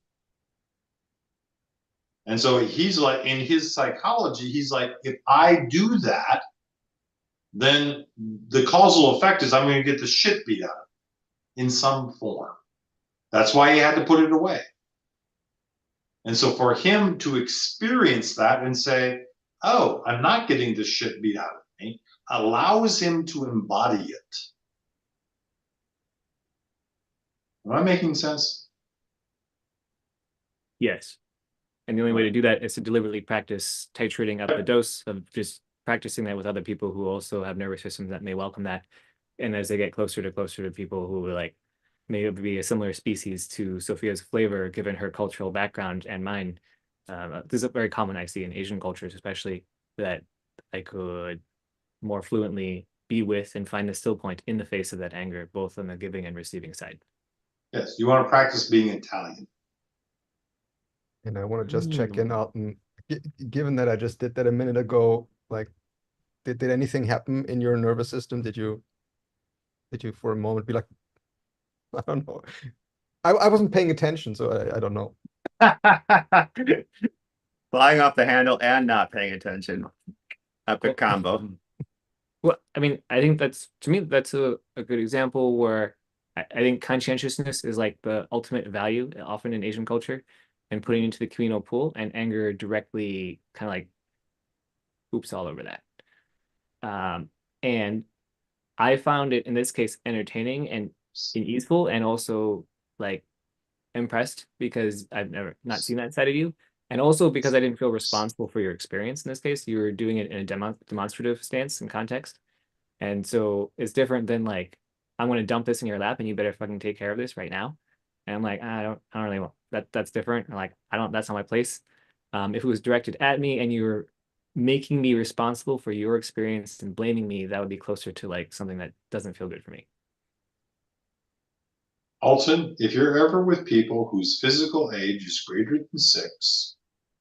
And so he's like, in his psychology, he's like, if I do that, then the causal effect is I'm going to get the shit beat out of me in some form. That's why he had to put it away. And so for him to experience that and say, oh, I'm not getting the shit beat out of me, allows him to embody it. Am I making sense? Yes. And the only way to do that is to deliberately practice titrating up the dose of just practicing that with other people who also have nervous systems that may welcome that. And as they get closer to people who like may be a similar species to Sophia's flavor, given her cultural background and mine, this is very common I see in Asian cultures, especially, that I could more fluently be with and find the still point in the face of that anger, both on the giving and receiving side. Yes, you want to practice being Italian. And I want to just check in, Alton. Given that I just did that a minute ago, like, did anything happen in your nervous system? Did you for a moment be like, I don't know. I wasn't paying attention, so I don't know. Flying off the handle and not paying attention. Epic combo. Well, I mean, I think that's a good example where I think conscientiousness is like the ultimate value often in Asian culture, and putting into the communal pool, and anger directly kind of like oops all over that. And I found it in this case entertaining and easeful, and also like impressed because I've never not seen that side of you. And also because I didn't feel responsible for your experience in this case. You were doing it in a demonstrative stance and context. And so it's different than like, I'm going to dump this in your lap and you better fucking take care of this right now. And I'm like, I don't really that's different. And like, that's not my place. If it was directed at me and you were making me responsible for your experience and blaming me, that would be closer to like something that doesn't feel good for me. Alton, if you're ever with people whose physical age is greater than 6,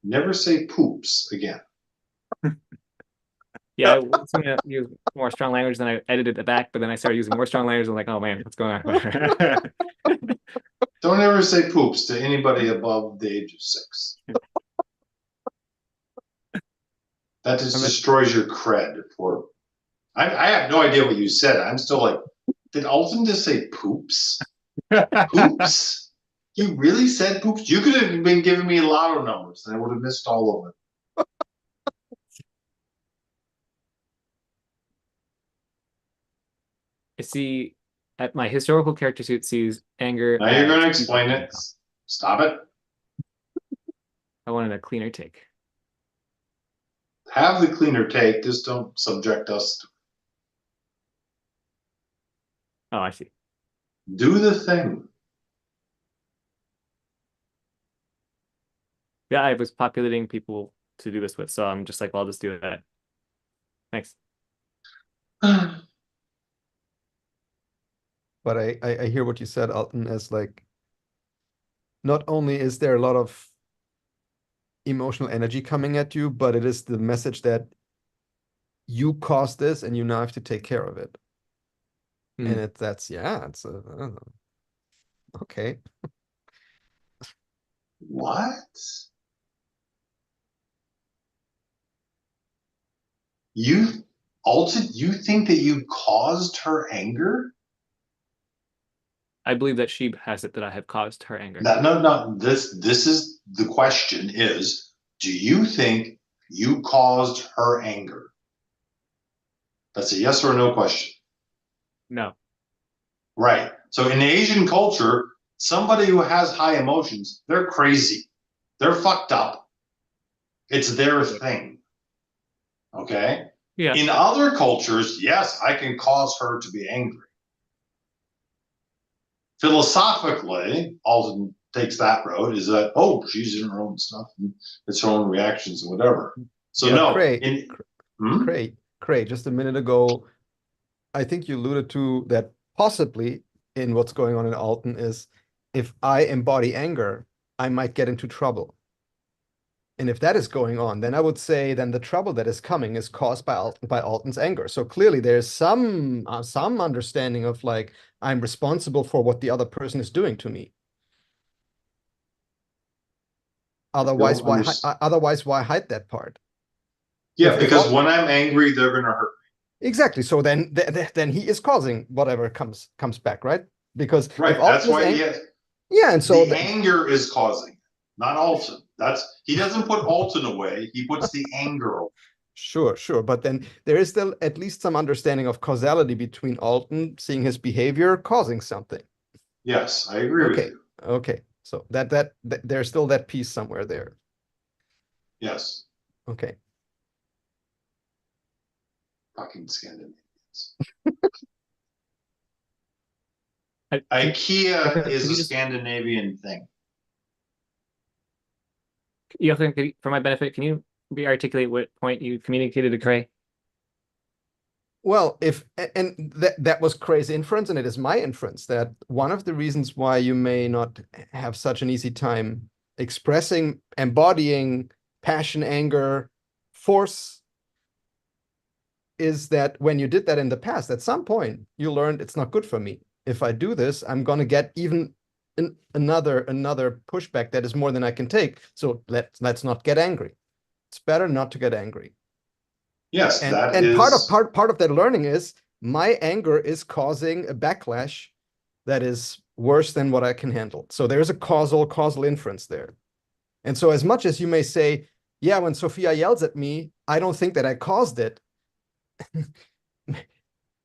never say poops again. Yeah, I was gonna use more strong language, then I edited it back, but then I started using more strong language. I'm like, oh man, what's going on? Don't ever say poops to anybody above the age of 6. That just destroys your cred for. I have no idea what you said. I'm still like, did Alton just say poops? Poops? He really said poops? You could have been giving me lotto numbers and I would have missed all of it. I see at my historical character suit sees anger. Now you're going to explain it. Stop it. I wanted a cleaner take. Have the cleaner take. Just don't subject us to. Oh, I see. Do the thing. Yeah, I was populating people to do this with, so I'm just like, well, I'll just do that. Thanks. But I hear what you said, Alton, as like, not only is there a lot of emotional energy coming at you, but it is the message that you caused this and you now have to take care of it. And it's okay. What? Alton, you think that you caused her anger? I believe that she has it that I have caused her anger. No. This is the question is, do you think you caused her anger? That's a yes or no question. No. Right. So in Asian culture, somebody who has high emotions, they're crazy. They're fucked up. It's their thing. Okay? Yeah. In other cultures, yes, I can cause her to be angry. Philosophically, Alton takes that road, is that, oh, she's in her own stuff and it's her own reactions and whatever. So Yeah, no. Cray, just a minute ago, I think you alluded to that possibly in what's going on in Alton is if I embody anger, I might get into trouble. And if that is going on, then I would say then the trouble that is coming is caused by Alton's anger. So clearly there's some understanding of like, I'm responsible for what the other person is doing to me. Otherwise, why hide that part? Yeah, because when I'm angry, they're going to hurt me. Exactly. So then he is causing whatever comes back, right? Because right, that's why yeah, and so the anger is causing, not Alton. He doesn't put Alton away. He puts the anger away. Sure. But then there is still at least some understanding of causality between Alton seeing his behavior causing something. Yes, I agree with you. Okay. So that there's still that piece somewhere there. Yes. Okay. Fucking Scandinavians. IKEA is a Scandinavian thing. Jochen, for my benefit, can you re-articulate what point you communicated to Cray? Well, that was Cray's inference, and it is my inference that one of the reasons why you may not have such an easy time expressing, embodying passion, anger, force is that when you did that in the past, at some point you learned it's not good for me. If I do this, I'm going to get even another pushback that is more than I can take. So let's not get angry. It's better not to get angry. Yes, and part of that learning is my anger is causing a backlash that is worse than what I can handle. So there's a causal inference there. And so as much as you may say, yeah, when Sophia yells at me, I don't think that I caused it.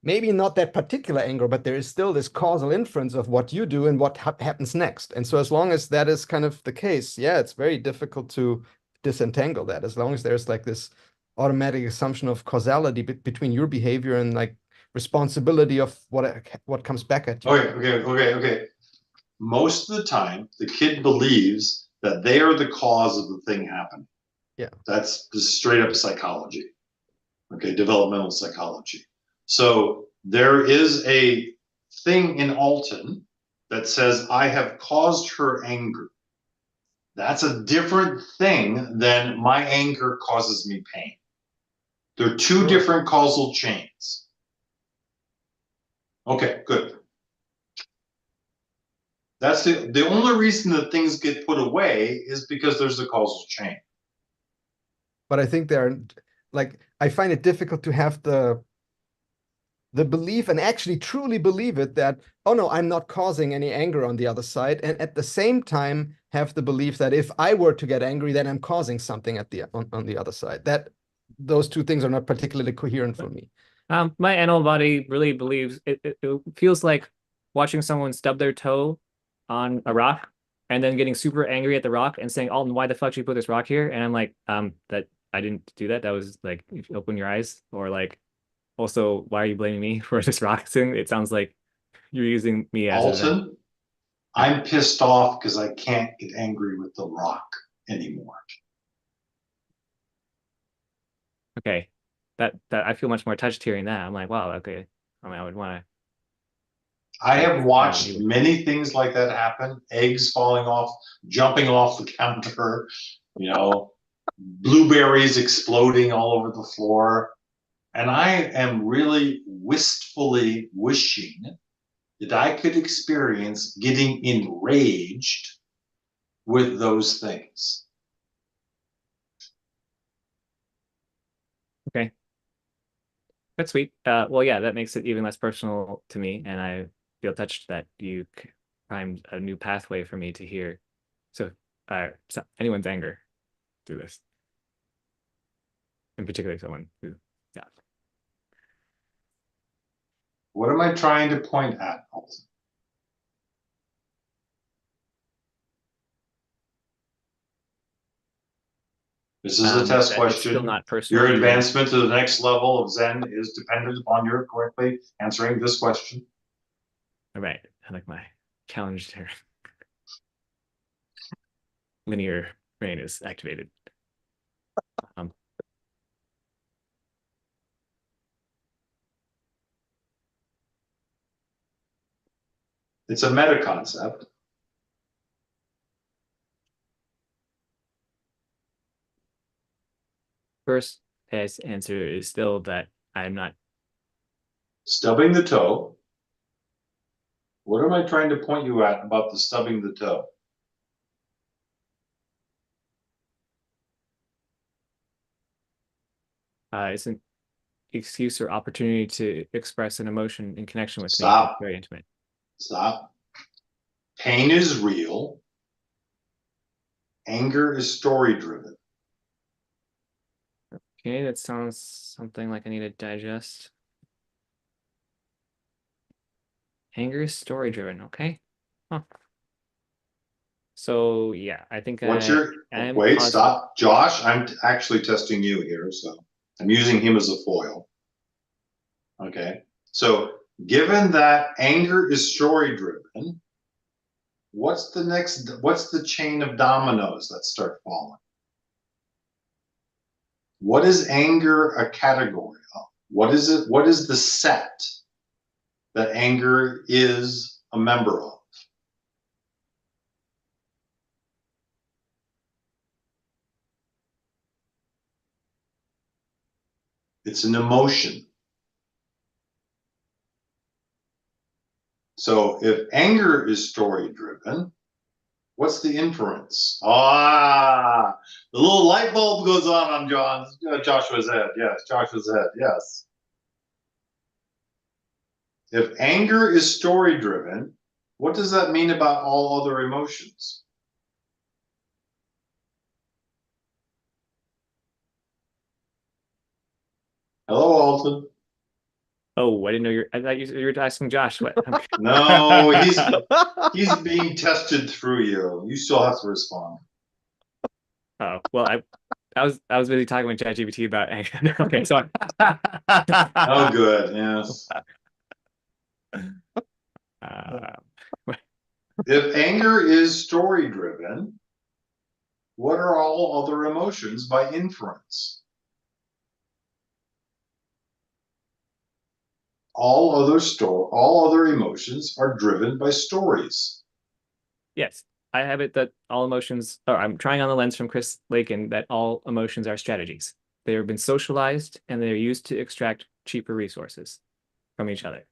Maybe not that particular anger, but there is still this causal inference of what you do and what happens next. And so as long as that is kind of the case, yeah, it's very difficult to disentangle that. As long as there's like this automatic assumption of causality between your behavior and like responsibility of what comes back at you. Okay. most of the time, the kid believes that they are the cause of the thing happening. Yeah. That's just straight up psychology. Okay, developmental psychology. So there is a thing in Alton that says, I have caused her anger. That's a different thing than my anger causes me pain. They're two different causal chains. Okay, good. That's the only reason that things get put away is because there's a causal chain. But I think they're like, I find it difficult to have the belief and actually truly believe it that, oh no, I'm not causing any anger on the other side. And at the same time, have the belief that if I were to get angry, then I'm causing something at on the other side. That those two things are not particularly coherent for me. My animal body really believes it feels like watching someone stub their toe on a rock and then getting super angry at the rock and saying, Alton, why the fuck did you put this rock here? And I'm like, that I didn't do that. That was like, if you open your eyes, or like, also, why are you blaming me for this rock thing? It sounds like you're using me as Alton, I'm pissed off because I can't get angry with the rock anymore. okay. That I feel much more touched hearing that. I'm like, wow, okay. I mean, I would want to. I have watched many things like that happen. Eggs falling off, jumping off the counter, you know, blueberries exploding all over the floor. And I am really wistfully wishing that I could experience getting enraged with those things. Okay. That's sweet. Well, yeah, that makes it even less personal to me, and I feel touched that you primed a new pathway for me to hear. So anyone's anger through this, in particular, someone who, yeah. What am I trying to point at, Alton? This is a test It's still question. not personal. Your advancement to the next level of Zen is dependent upon your correctly answering this question. All right, I like my challenge there. Linear brain is activated. It's a meta concept. First answer is still that I'm not. Stubbing the toe. What am I trying to point you at about the stubbing the toe? It's an excuse or opportunity to express an emotion in connection with me. Stop. It's very intimate. Stop. Pain is real. Anger is story driven. Okay, that sounds something like I need to digest. Anger is story driven. Okay. Huh. So yeah, I think What's I'm wait, positive. stop. Josh, I'm actually testing you here, so I'm using him as a foil. Okay. So given that anger is story driven, what's the chain of dominoes that start falling? What is anger a category of? What is it? What is the set that anger is a member of? It's an emotion. So if anger is story driven, what's the inference? The little light bulb goes on Joshua's head. Yes, Joshua's head. Yes. If anger is story driven, what does that mean about all other emotions? Hello, Alton. Oh, I didn't know I thought you were asking Josh. What? No, he's being tested through you. You still have to respond. Oh, well, I was busy talking with ChatGPT about anger. Okay, so Oh, good. Yes. If anger is story driven, what are all other emotions by inference? All other emotions are driven by stories. Yes, I have it that all emotions, or I'm trying on the lens from Chris Lakin that all emotions are strategies. They have been socialized and they're used to extract cheaper resources from each other.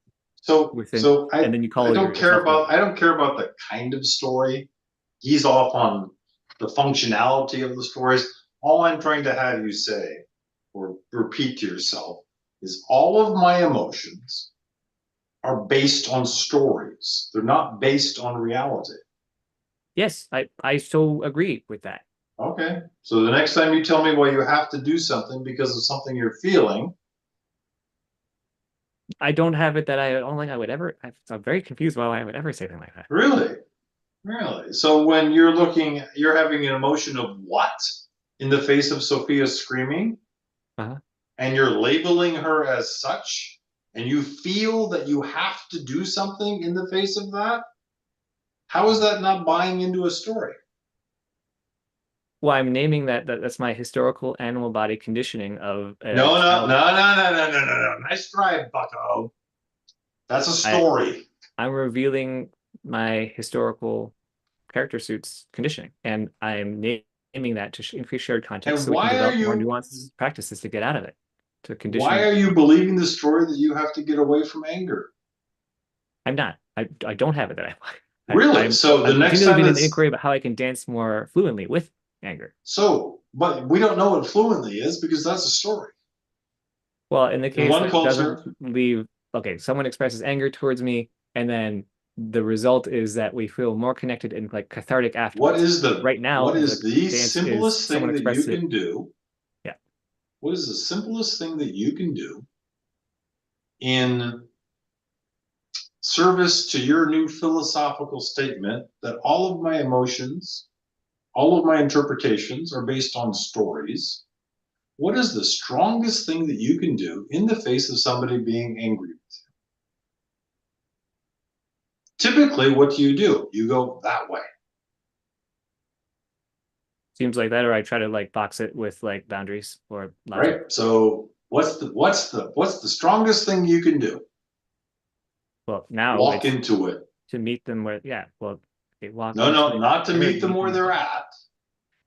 And then you call yourself I don't care about the kind of story. He's off on the functionality of the stories. All I'm trying to have you say or repeat to yourself is all of my emotions are based on stories. They're not based on reality. Yes, I so agree with that. Okay. So the next time you tell me why you have to do something because of something you're feeling. I don't have it that I don't think I would ever. I'm very confused why I would ever say something like that. Really? Really? So when you're having an emotion of what in the face of Sophia screaming, and you're labeling her as such, and you feel that you have to do something in the face of that, how is that not buying into a story? Well, I'm naming that's my historical animal body conditioning of No, no, no, no, no, no, no, no, no. Nice try, Bucko. That's a story. I'm revealing my historical character suit's conditioning, and I'm naming that to increase shared context And so we can why are develop more you nuanced practices to get out of it, to condition. why are you believing the story that you have to get away from anger? I'm not. I don't have it that Really? So the I'm next continually time being an it's inquiry about how I can dance more fluently with anger. so, but we don't know what fluently is because that's a story. Well, in the In case one that culture, doesn't leave, okay, someone expresses anger towards me, and then the result is that we feel more connected and like cathartic afterwards. Right now, what the is the dance is simplest someone thing that expresses you it. can do? Yeah. What is the simplest thing that you can do in service to your new philosophical statement that all of my emotions, all of my interpretations are based on stories? What is the strongest thing that you can do in the face of somebody being angry with you? Typically, what do? You go that way. Seems like that, or I try to like box it with like boundaries or logic. Right? So what's the strongest thing you can do? Well, now walk it's into it. to meet them where, yeah, well, okay, walk No, into no, it. not to meet them where they're at.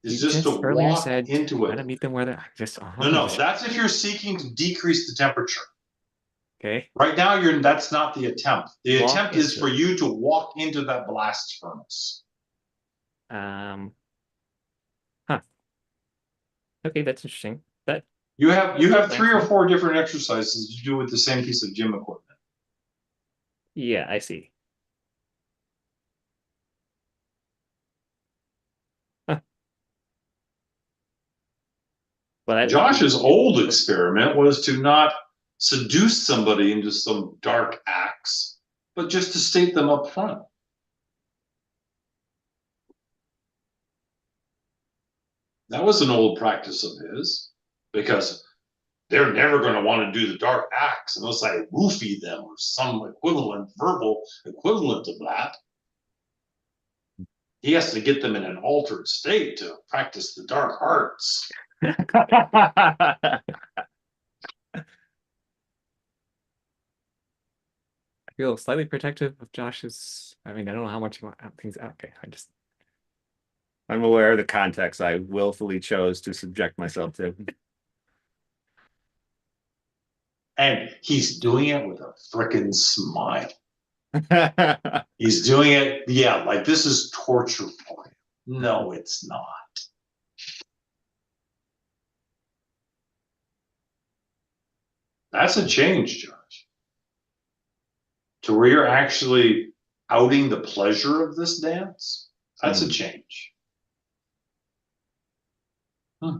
It's You just to just earlier walk said into try it. to meet them where they're just No, no, that's if you're seeking to decrease the temperature. okay. Right now, that's not the attempt. The Walk attempt is into for it. you to walk into that blast furnace. Huh. Okay, that's interesting. That You have 3 or 4 different exercises to do with the same piece of gym equipment. yeah, I see. Huh. Well, Josh's old experiment was to not seduce somebody into some dark acts, but just to state them up front. That was an old practice of his because they're never going to want to do the dark acts unless I roofie them or some equivalent, verbal equivalent of that. He has to get them in an altered state to practice the dark arts. I feel slightly protective of Josh's. I mean, I don't know how much you want things. Okay, I'm aware of the context I willfully chose to subject myself to. And he's doing it with a frickin' smile. He's doing it, yeah, like this is torture for him. No, it's not. That's a change, Josh. To where you're actually outing the pleasure of this dance, that's a change. Hmm.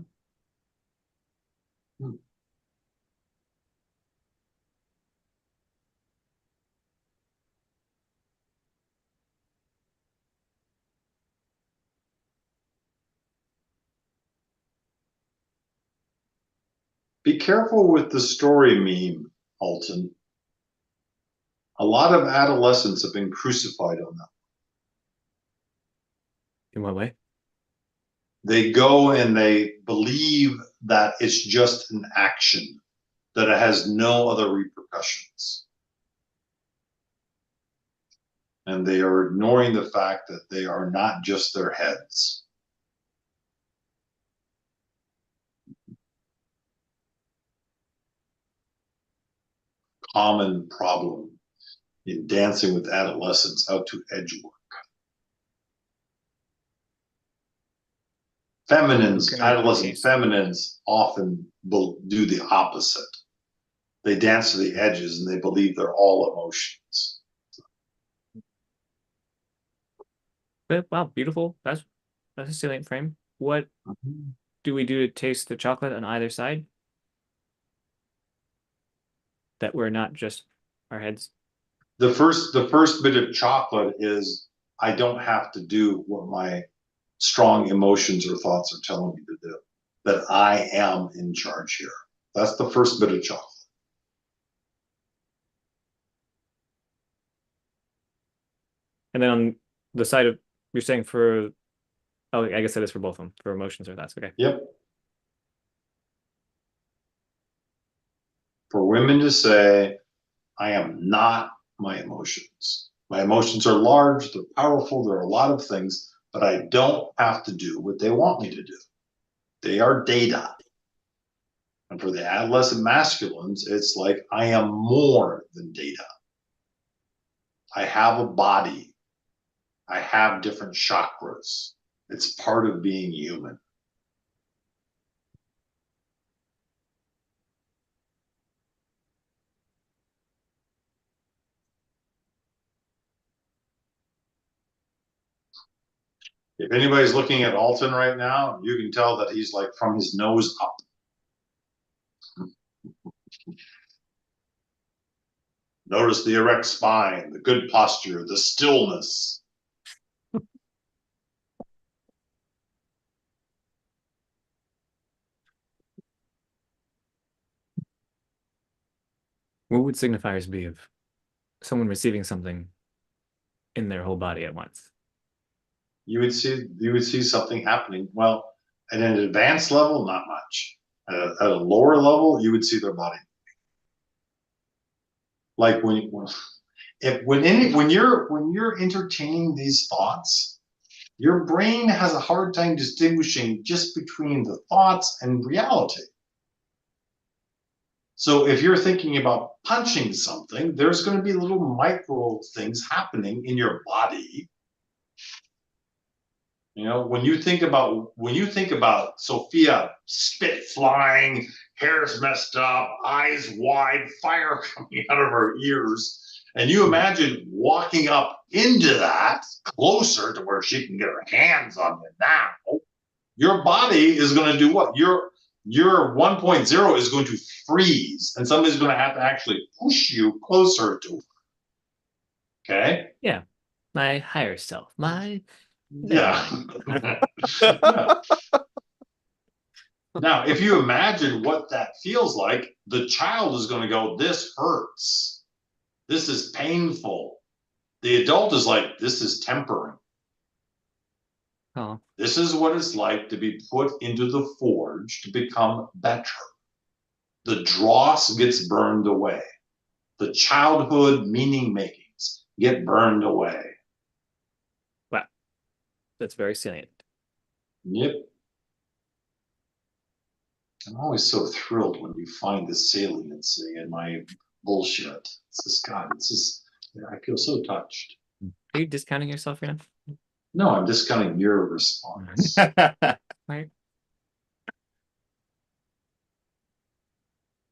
Hmm. Be careful with the story meme, Alton. A lot of adolescents have been crucified on that. In what way? They go and they believe that it's just an action, that it has no other repercussions. And they are ignoring the fact that they are not just their heads. Common problem in dancing with adolescents out to edge work. Adolescent feminines often do the opposite. They dance to the edges and they believe they're all emotions. But, wow, beautiful. That's a salient frame. What do we do to taste the chocolate on either side? That we're not just our heads. The first bit of chocolate is I don't have to do what my strong emotions or thoughts are telling me to do. That I am in charge here. That's the first bit of chocolate. And then on the side of, you're saying for, oh, I guess that is for both of them, for emotions or thoughts. Okay. Yep. For women to say, I am not my emotions. My emotions are large, they're powerful, there are a lot of things, but I don't have to do what they want me to do. They are data. And for the adolescent masculines, it's like, I am more than data. I have a body. I have different chakras. It's part of being human. If anybody's looking at Alton right now, you can tell that he's like from his nose up. Notice the erect spine, the good posture, the stillness. What would signifiers be of someone receiving something in their whole body at once? You would see something happening. Well, at an advanced level, not much. At a lower level, you would see their body. Like when you're entertaining these thoughts, your brain has a hard time distinguishing just between the thoughts and reality. So if you're thinking about punching something, there's going to be little micro things happening in your body. You know, when you think about Sophia, spit flying, hair's messed up, eyes wide, fire coming out of her ears, and you imagine walking up into that closer to where she can get her hands on you now, your body is going to do what? Your 1.0 is going to freeze, and somebody's going to have to actually push you closer to her. Okay? Yeah. My higher self. My Yeah. Yeah. Now, if you imagine what that feels like, the child is going to go, this hurts. This is painful. The adult is like, this is tempering. Oh. This is what it's like to be put into the forge to become better. The dross gets burned away. The childhood meaning makings get burned away. Wow. That's very salient. Yep. I'm always so thrilled when you find the saliency in my bullshit. It's just, God, it's just, I feel so touched. Are you discounting yourself right now? No, I'm discounting your response. Right.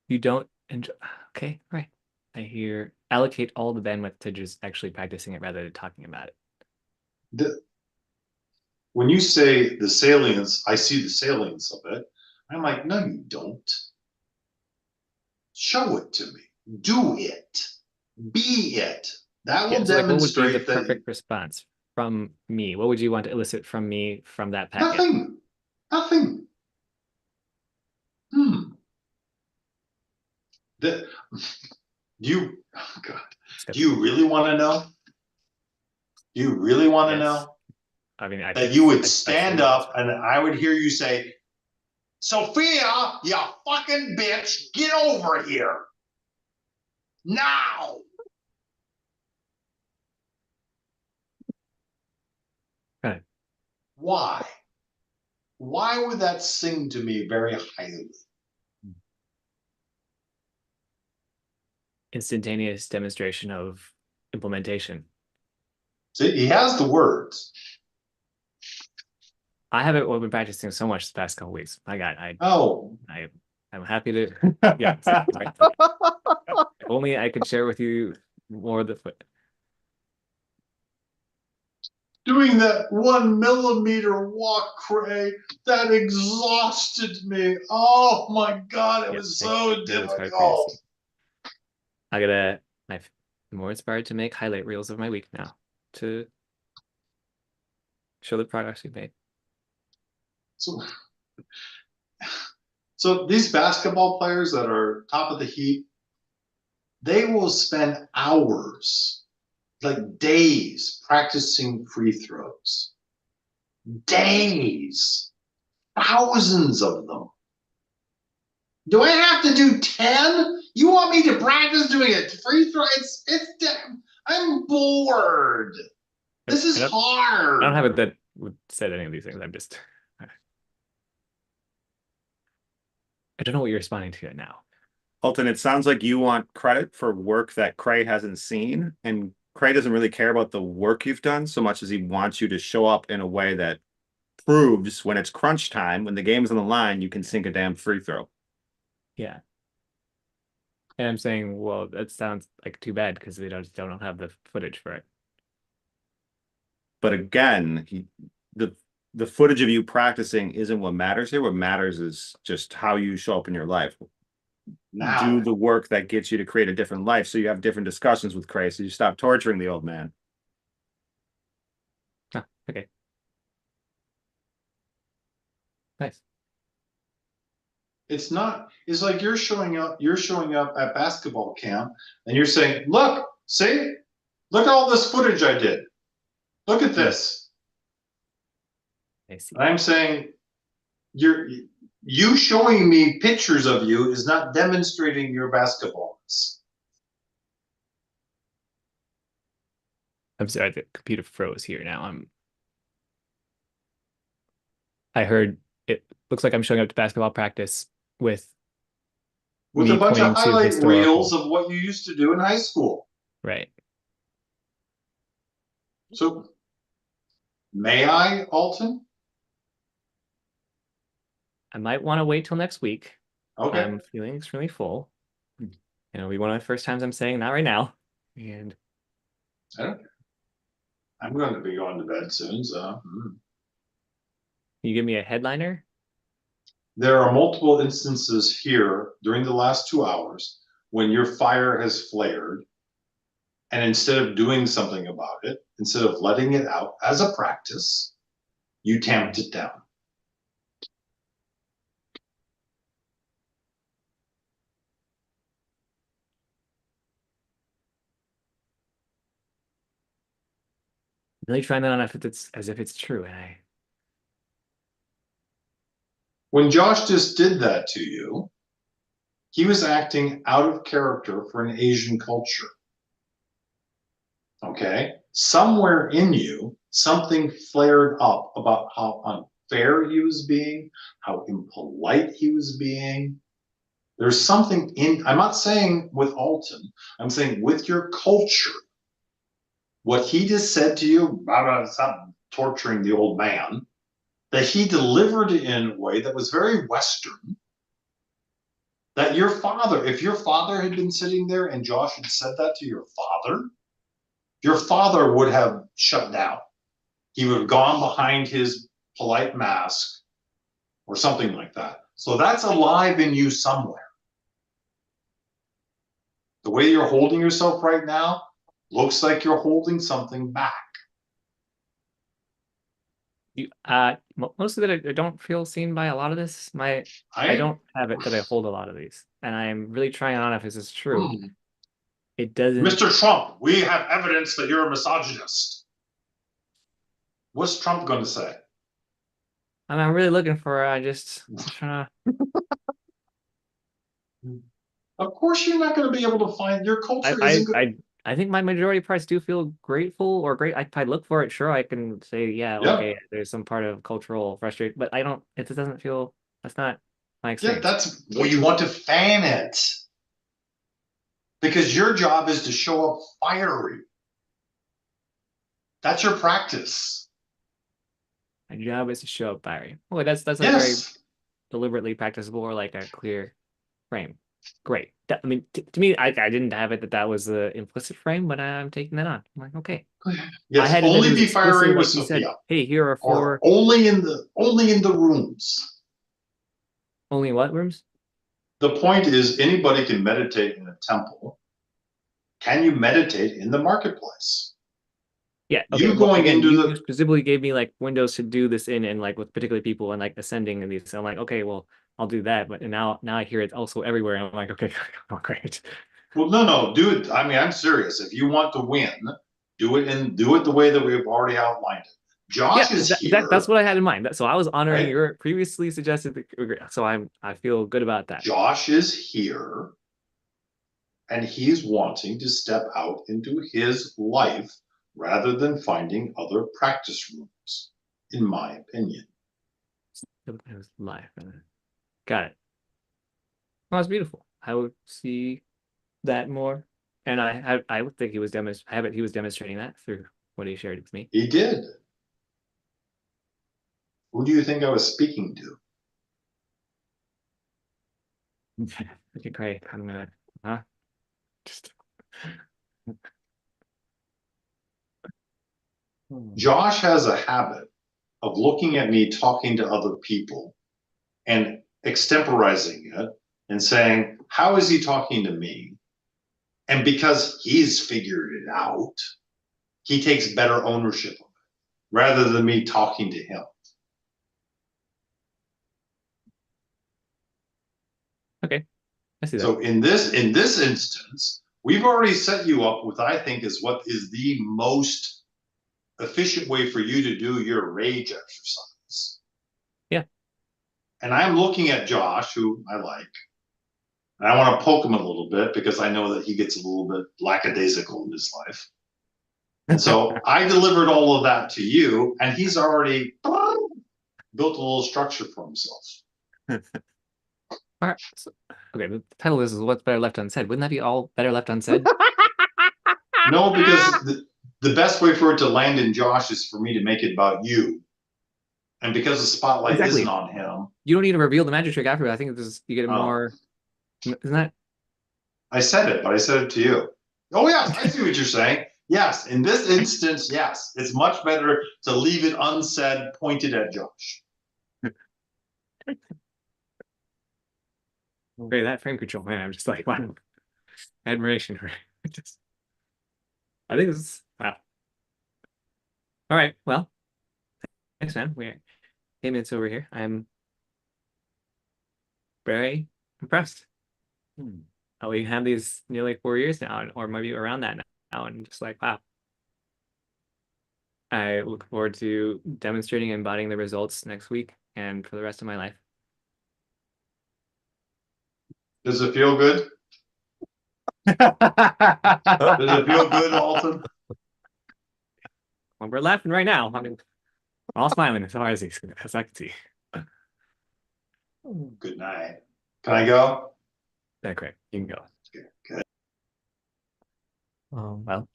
You don't enjoy. Okay, right. I hear allocate all the bandwidth to just actually practicing it rather than talking about it. When you say the salience, I see the salience of it. I'm like, no, you don't. Show it to me. Do it. Be it. That will So like, what would be the demonstrate that. perfect response from me? What would you want to elicit from me from that packet? Nothing. Nothing. Do you, oh God, do you really want to know? Do you really want to Yes. know? I mean, that you would stand up and I would hear you say, Sophia, you fucking bitch, get over here. Now. Right. Why? Why would that sing to me very highly? Instantaneous demonstration of implementation. See, he has the words. I haven't been practicing so much the past couple weeks. I'm happy to. Yeah. If only I could share with you more of the foot. Doing that 1 millimeter walk, Cray, that exhausted me. Oh my God, it was so difficult. I'm more inspired to make highlight reels of my week now to show the progress we've made. So these basketball players that are top of the heap, they will spend hours, like days, practicing free throws. Days, thousands of them. Do I have to do 10? You want me to practice doing a free throw? I'm bored. This is hard. I don't have it that would said any of these things. I don't know what you're responding to now. Alton, it sounds like you want credit for work that Cray hasn't seen, and Cray doesn't really care about the work you've done so much as he wants you to show up in a way that proves when it's crunch time, when the game's on the line, you can sink a damn free throw. Yeah. And I'm saying, well, that sounds like too bad because they don't have the footage for it. But again, the footage of you practicing isn't what matters here. What matters is just how you show up in your life. Now, do the work that gets you to create a different life so you have different discussions with Cray, so you stop torturing the old man. Oh, okay. Nice. It's like you're showing up at basketball camp and you're saying, look at all this footage I did. Look at this. I see. I'm saying you showing me pictures of you is not demonstrating your basketballness. I'm sorry, the computer froze here now. I heard it looks like I'm showing up to basketball practice with a bunch of highlight reels of what you used to do in high school. Right. So, may I, Alton? I might want to wait till next week. Okay. I'm feeling extremely full. It'll be one of the first times I'm saying not right now. And I don't care. I'm going to be going to bed soon, so. Can you give me a headliner? There are multiple instances here during the last 2 hours when your fire has flared, and instead of doing something about it, instead of letting it out as a practice, you tamped it down. Really trying that on as if it's true. And when Josh just did that to you, he was acting out of character for an Asian culture. Okay? Somewhere in you, something flared up about how unfair he was being, how impolite he was being. There's something I'm not saying with Alton, I'm saying with your culture. What he just said to you, stop torturing the old man, that he delivered it in a way that was very Western. That if your father had been sitting there and Josh had said that to your father would have shut down. He would have gone behind his polite mask or something like that. So that's alive in you somewhere. The way you're holding yourself right now looks like you're holding something back. Most of it, I don't feel seen by a lot of this. I don't have it that I hold a lot of these, and I'm really trying on if this is true. It doesn't. Mr. Trump, we have evidence that you're a misogynist. What's Trump going to say? I'm really looking for her. I'm trying Of course, you're not going to be able to find your culture isn't good. I think my majority parts do feel grateful or great. If I look for it, sure, I can say, yeah, Yeah. okay, there's some part of cultural frustration, but I don't, it just doesn't feel, that's not my Yeah, experience. that's well, you want to fan it because your job is to show up fiery. That's your practice. My job is to show up fiery. Oh, that's like very Yes. deliberately practicable or like a clear frame. Great. I mean, to me, I didn't have it that was the implicit frame, but I'm taking that on. I'm like, okay. I Yes. had it that it Only was be fiery explicit, with like you said. Sophia, Hey, here are or four. only in the rooms. Only what rooms? The point is, anybody can meditate in a temple. Can you meditate in the marketplace? Yeah. Okay. You Well, going again, into you the specifically gave me like windows to do this in, and like with particular people and like ascending and these. So I'm like, okay, well, I'll do that. But now I hear it's also everywhere. And I'm like, okay, oh, great. well, no, do it. I mean, I'm serious. If you want to win, do it the way that we've already outlined it. Josh Yeah, is here. that's what I had in mind. So I was honoring right? your previously suggested. So I feel good about that. Josh is here, and he's wanting to step out into his life rather than finding other practice rooms, in my opinion. It was live. Got it. Well, it's beautiful. I would see that more, and I would think he was he was demonstrating that through what he shared with me. He did. Who do you think I was speaking to? Okay, great. I'm gonna, huh? Just. Josh has a habit of looking at me talking to other people and extemporizing it and saying, how is he talking to me? And because he's figured it out, he takes better ownership of it rather than me talking to him. Okay, I see that. So in this instance, we've already set you up with, I think, is what is the most efficient way for you to do your rage exercise. Yeah. And I'm looking at Josh, who I like, and I want to poke him a little bit because I know that he gets a little bit lackadaisical in his life. And so I delivered all of that to you, and he's already built a little structure for himself. All right. So, okay, the title is What's Better Left Unsaid. Wouldn't that be all better left unsaid? No, because the best way for it to land in Josh is for me to make it about you. And because the spotlight isn't on him. You don't need to reveal the magic trick after. I think this you get more. Isn't that? I said it, but I said it to you. Oh, yes, I see what you're saying. Yes, in this instance, yes, it's much better to leave it unsaid, pointed at Josh. Okay, that frame control, man, I'm just like, wow, admiration for it. I think this is wow. All right, well, thanks, man. We're 8 minutes over here. I'm very impressed. We have these nearly 4 years now, or maybe around that now, and just like, wow. I look forward to demonstrating and embodying the results next week and for the rest of my life. Does it feel good? Does it feel good, Alton? Well, we're laughing right now. I mean, we're all smiling as far as I can see. Good night. Can I go? That's great. You can go. Okay. Well,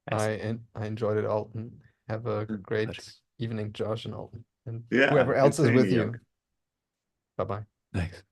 I enjoyed it, Alton. Have a great pleasure. evening, Josh and Alton, and Yeah, whoever good else is seeing with you. you. Bye-bye. Thanks.